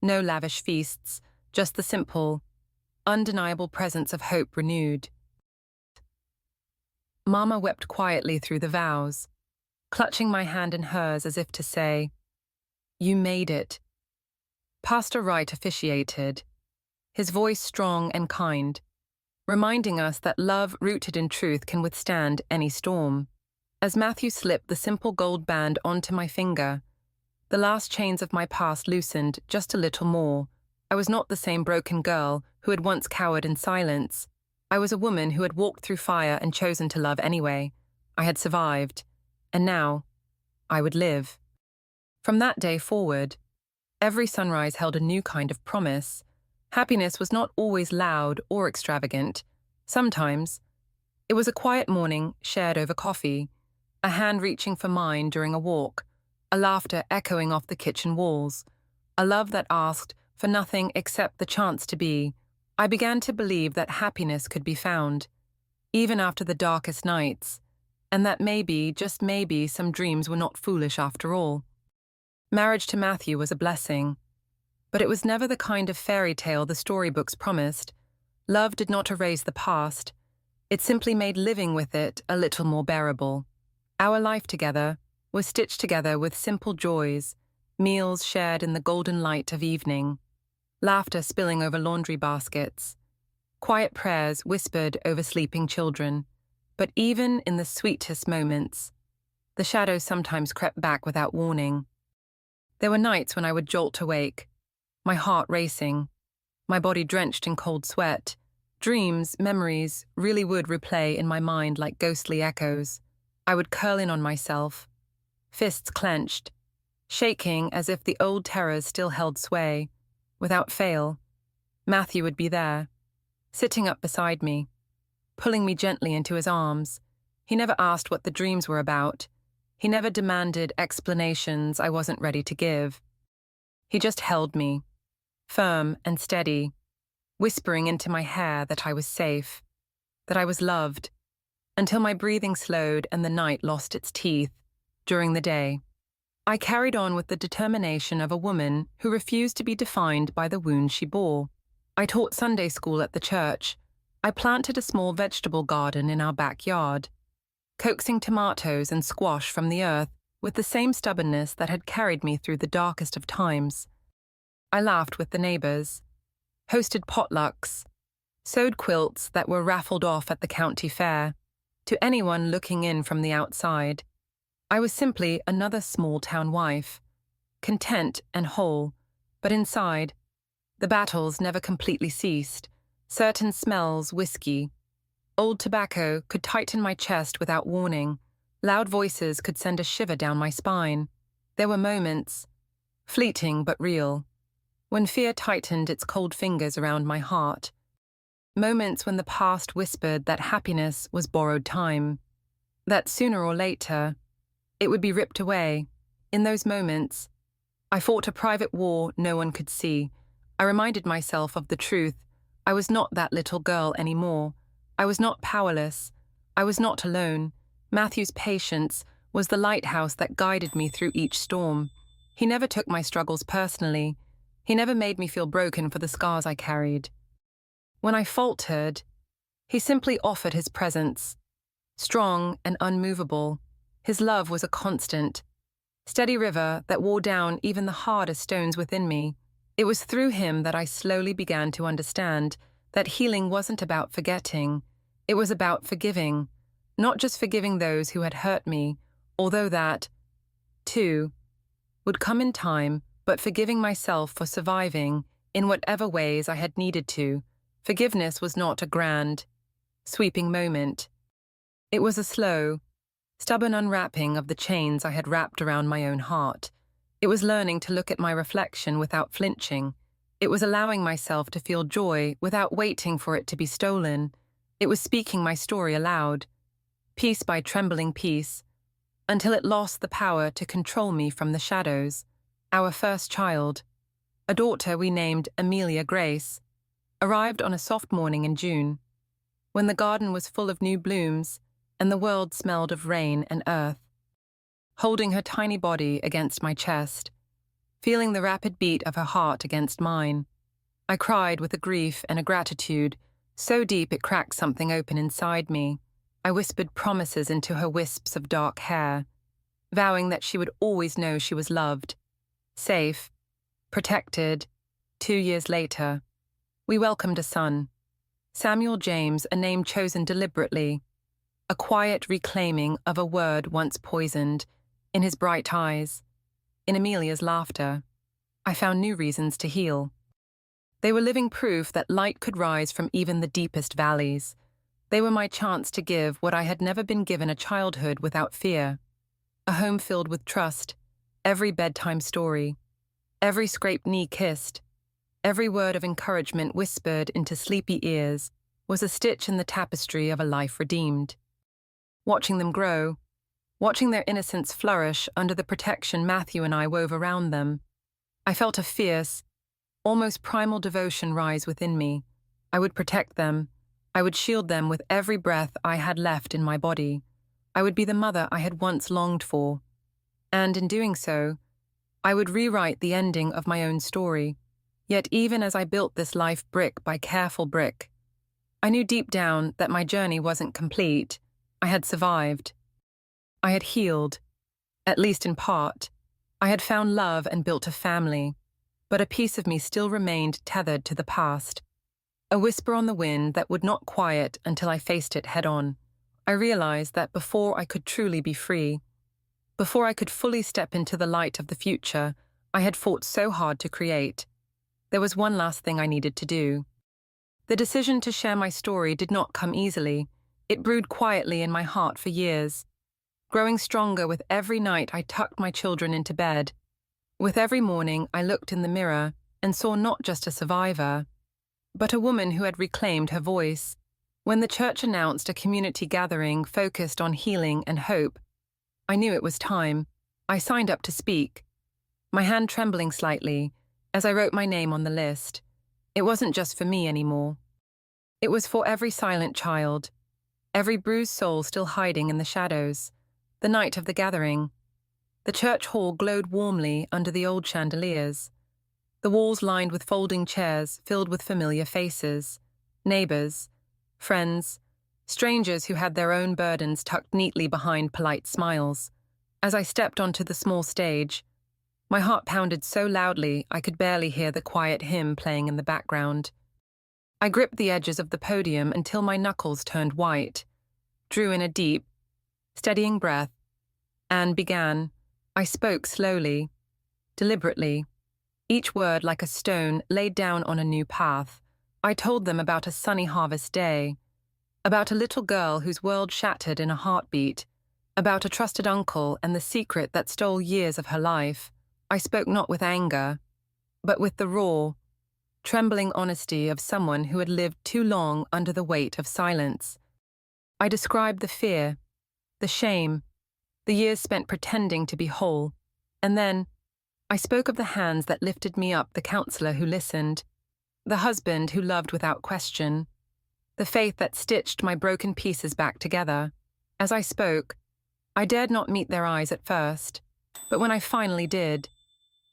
no lavish feasts, just the simple, undeniable presence of hope renewed. Mama wept quietly through the vows, clutching my hand in hers as if to say, "You made it." Pastor Wright officiated, his voice strong and kind, reminding us that love rooted in truth can withstand any storm. As Matthew slipped the simple gold band onto my finger, the last chains of my past loosened just a little more. I was not the same broken girl who had once cowered in silence. I was a woman who had walked through fire and chosen to love anyway. I had survived, and now I would live. From that day forward, every sunrise held a new kind of promise. Happiness was not always loud or extravagant. Sometimes, it was a quiet morning shared over coffee, a hand reaching for mine during a walk, a laughter echoing off the kitchen walls, a love that asked for nothing except the chance to be. I began to believe that happiness could be found, even after the darkest nights, and that maybe, just maybe, some dreams were not foolish after all. Marriage to Matthew was a blessing, but it was never the kind of fairy tale the storybooks promised. Love did not erase the past. It simply made living with it a little more bearable. Our life together was stitched together with simple joys, meals shared in the golden light of evening, laughter spilling over laundry baskets, quiet prayers whispered over sleeping children. But even in the sweetest moments, the shadows sometimes crept back without warning. There were nights when I would jolt awake, my heart racing, my body drenched in cold sweat. Dreams, memories, really would replay in my mind like ghostly echoes. I would curl in on myself, fists clenched, shaking as if the old terrors still held sway. Without fail, Matthew would be there, sitting up beside me, pulling me gently into his arms. He never asked what the dreams were about. He never demanded explanations I wasn't ready to give. He just held me, firm and steady, whispering into my hair that I was safe, that I was loved, until my breathing slowed and the night lost its teeth. During the day, I carried on with the determination of a woman who refused to be defined by the wounds she bore. I taught Sunday school at the church. I planted a small vegetable garden in our backyard, coaxing tomatoes and squash from the earth with the same stubbornness that had carried me through the darkest of times. I laughed with the neighbors, hosted potlucks, sewed quilts that were raffled off at the county fair. To anyone looking in from the outside, I was simply another small-town wife, content and whole, but inside, the battles never completely ceased. Certain smells, whiskey, old tobacco, could tighten my chest without warning. Loud voices could send a shiver down my spine. There were moments, fleeting but real, when fear tightened its cold fingers around my heart. Moments when the past whispered that happiness was borrowed time, that sooner or later, it would be ripped away. In those moments, I fought a private war no one could see. I reminded myself of the truth. I was not that little girl anymore. I was not powerless. I was not alone. Matthew's patience was the lighthouse that guided me through each storm. He never took my struggles personally. He never made me feel broken for the scars I carried. When I faltered, he simply offered his presence. Strong and unmovable, his love was a constant, steady river that wore down even the hardest stones within me. It was through him that I slowly began to understand that healing wasn't about forgetting. It was about forgiving, not just forgiving those who had hurt me, although that, too, would come in time, but forgiving myself for surviving in whatever ways I had needed to. Forgiveness was not a grand, sweeping moment. It was a slow, stubborn unwrapping of the chains I had wrapped around my own heart. It was learning to look at my reflection without flinching. It was allowing myself to feel joy without waiting for it to be stolen. It was speaking my story aloud, piece by trembling piece, until it lost the power to control me from the shadows. Our first child, a daughter we named Amelia Grace, arrived on a soft morning in June, when the garden was full of new blooms and the world smelled of rain and earth. Holding her tiny body against my chest, feeling the rapid beat of her heart against mine, I cried with a grief and a gratitude so deep it cracked something open inside me. I whispered promises into her wisps of dark hair, vowing that she would always know she was loved, safe, protected. 2 years later, we welcomed a son, Samuel James, a name chosen deliberately, a quiet reclaiming of a word once poisoned. In his bright eyes, in Amelia's laughter, I found new reasons to heal. They were living proof that light could rise from even the deepest valleys. They were my chance to give what I had never been given: a childhood without fear, a home filled with trust. Every bedtime story, every scraped knee kissed, every word of encouragement whispered into sleepy ears was a stitch in the tapestry of a life redeemed. Watching them grow, watching their innocence flourish under the protection Matthew and I wove around them, I felt a fierce, almost primal devotion rise within me. I would protect them. I would shield them with every breath I had left in my body. I would be the mother I had once longed for. And in doing so, I would rewrite the ending of my own story. Yet even as I built this life brick by careful brick, I knew deep down that my journey wasn't complete. I had survived. I had healed, at least in part. I had found love and built a family, but a piece of me still remained tethered to the past, a whisper on the wind that would not quiet until I faced it head-on. I realized that before I could truly be free, before I could fully step into the light of the future I had fought so hard to create, there was one last thing I needed to do. The decision to share my story did not come easily. It brewed quietly in my heart for years, growing stronger with every night I tucked my children into bed. With every morning I looked in the mirror and saw not just a survivor, but a woman who had reclaimed her voice. When the church announced a community gathering focused on healing and hope, I knew it was time. I signed up to speak, my hand trembling slightly as I wrote my name on the list. It wasn't just for me anymore. It was for every silent child, every bruised soul still hiding in the shadows. The night of the gathering, the church hall glowed warmly under the old chandeliers, the walls lined with folding chairs filled with familiar faces, neighbors, friends, strangers who had their own burdens tucked neatly behind polite smiles. As I stepped onto the small stage, my heart pounded so loudly I could barely hear the quiet hymn playing in the background. I gripped the edges of the podium until my knuckles turned white, drew in a deep, steadying breath, and began. I spoke slowly, deliberately, each word like a stone laid down on a new path. I told them about a sunny harvest day, about a little girl whose world shattered in a heartbeat, about a trusted uncle and the secret that stole years of her life. I spoke not with anger, but with the raw, trembling honesty of someone who had lived too long under the weight of silence. I described the fear, the shame, the years spent pretending to be whole, and then, I spoke of the hands that lifted me up, the counselor who listened, the husband who loved without question, the faith that stitched my broken pieces back together. As I spoke, I dared not meet their eyes at first, but when I finally did,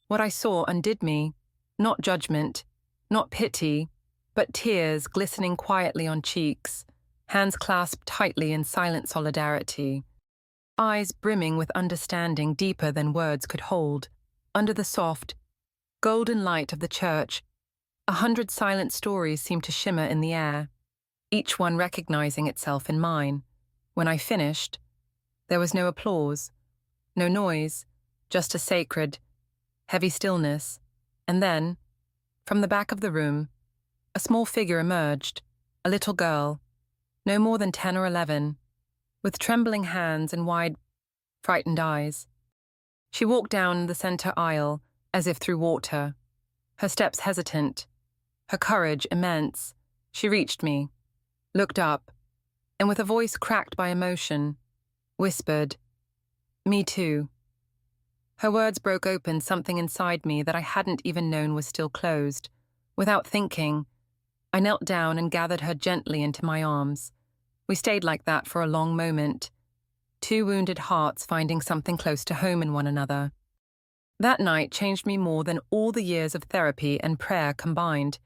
what I saw undid me, not judgment, not pity, but tears glistening quietly on cheeks, hands clasped tightly in silent solidarity, eyes brimming with understanding deeper than words could hold. Under the soft, golden light of the church, 100 silent stories seemed to shimmer in the air, each one recognizing itself in mine. When I finished, there was no applause, no noise, just a sacred, heavy stillness. And then, from the back of the room, a small figure emerged, a little girl, no more than 10 or 11, with trembling hands and wide, frightened eyes. She walked down the center aisle as if through water, her steps hesitant, her courage immense. She reached me, looked up, and with a voice cracked by emotion, whispered, "Me too." Her words broke open something inside me that I hadn't even known was still closed. Without thinking, I knelt down and gathered her gently into my arms. We stayed like that for a long moment, two wounded hearts finding something close to home in one another. That night changed me more than all the years of therapy and prayer combined.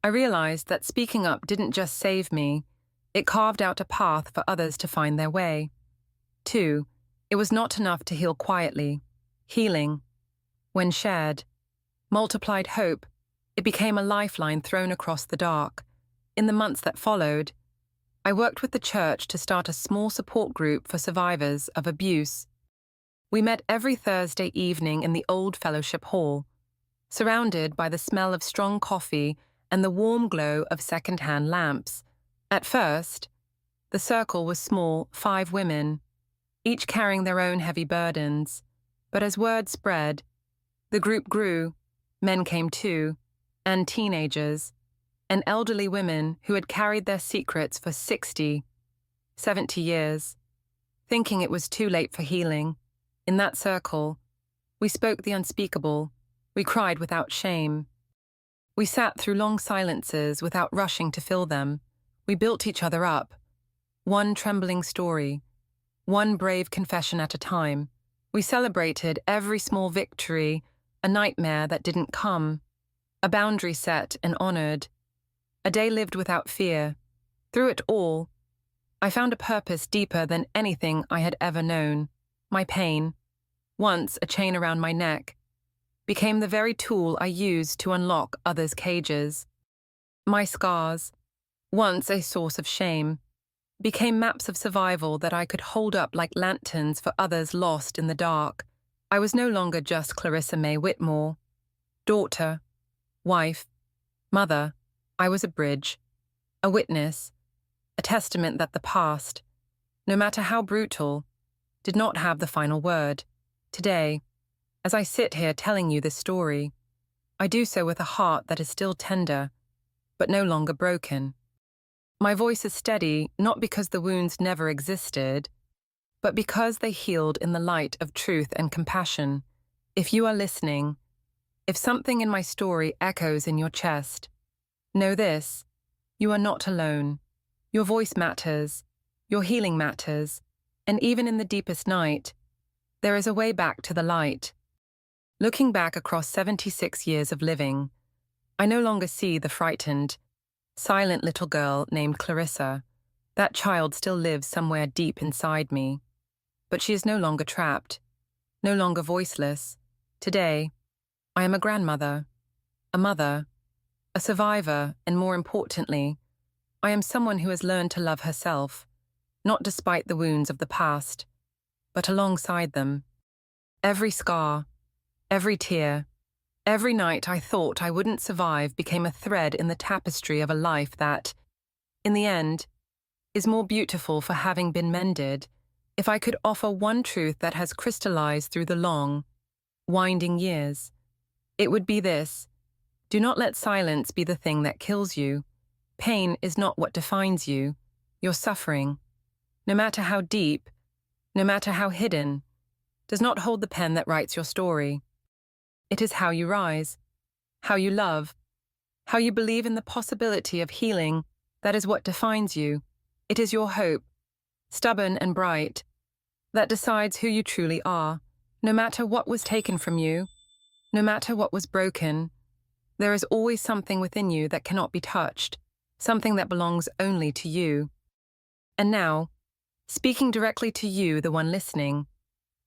I realized that speaking up didn't just save me, it carved out a path for others to find their way. 2, it was not enough to heal quietly. Healing, when shared, multiplied hope. It became a lifeline thrown across the dark. In the months that followed, I worked with the church to start a small support group for survivors of abuse. We met every Thursday evening in the old fellowship hall, surrounded by the smell of strong coffee and the warm glow of second-hand lamps. At first, the circle was small, 5 women, each carrying their own heavy burdens. But as word spread, the group grew. Men came too, and teenagers, and elderly women who had carried their secrets for 60, 70 years, thinking it was too late for healing. In that circle, we spoke the unspeakable, we cried without shame. We sat through long silences without rushing to fill them. We built each other up, one trembling story, one brave confession at a time. We celebrated every small victory, a nightmare that didn't come, a boundary set and honored, a day lived without fear. Through it all, I found a purpose deeper than anything I had ever known. My pain, once a chain around my neck, became the very tool I used to unlock others' cages. My scars, once a source of shame, became maps of survival that I could hold up like lanterns for others lost in the dark. I was no longer just Clarissa May Whitmore. Daughter, wife, mother, I was a bridge, a witness, a testament that the past, no matter how brutal, did not have the final word. Today, as I sit here telling you this story, I do so with a heart that is still tender, but no longer broken. My voice is steady not because the wounds never existed, but because they healed in the light of truth and compassion. If you are listening, if something in my story echoes in your chest, know this: you are not alone. Your voice matters, your healing matters, and even in the deepest night, there is a way back to the light. Looking back across 76 years of living, I no longer see the frightened, silent little girl named Clarissa. That child still lives somewhere deep inside me. But she is no longer trapped, no longer voiceless. Today, I am a grandmother, a mother, a survivor, and more importantly, I am someone who has learned to love herself, not despite the wounds of the past, but alongside them. Every scar, every tear, every night I thought I wouldn't survive became a thread in the tapestry of a life that, in the end, is more beautiful for having been mended. If I could offer one truth that has crystallized through the long, winding years, it would be this: do not let silence be the thing that kills you. Pain is not what defines you. Your suffering, no matter how deep, no matter how hidden, does not hold the pen that writes your story. It is how you rise, how you love, how you believe in the possibility of healing. That is what defines you. It is your hope, stubborn and bright, that decides who you truly are. No matter what was taken from you, no matter what was broken, there is always something within you that cannot be touched, something that belongs only to you. And now, speaking directly to you, the one listening,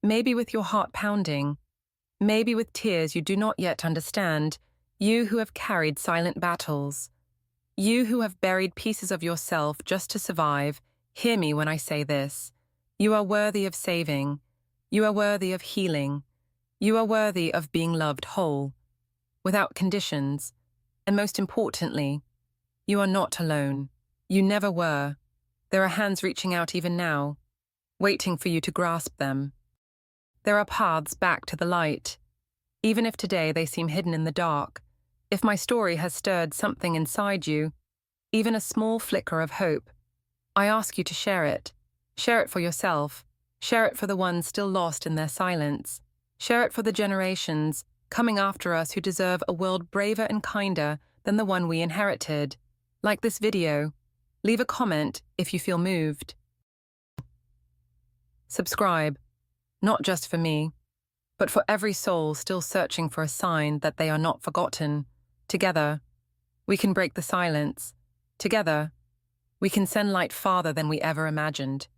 maybe with your heart pounding, maybe with tears you do not yet understand, you who have carried silent battles, you who have buried pieces of yourself just to survive, hear me when I say this. You are worthy of saving. You are worthy of healing. You are worthy of being loved whole, without conditions. And most importantly, you are not alone. You never were. There are hands reaching out even now, waiting for you to grasp them. There are paths back to the light, even if today they seem hidden in the dark. If my story has stirred something inside you, even a small flicker of hope, I ask you to share it. Share it for yourself. Share it for the ones still lost in their silence. Share it for the generations coming after us who deserve a world braver and kinder than the one we inherited. Like this video. Leave a comment if you feel moved. Subscribe, not just for me, but for every soul still searching for a sign that they are not forgotten. Together, we can break the silence. Together, we can send light farther than we ever imagined.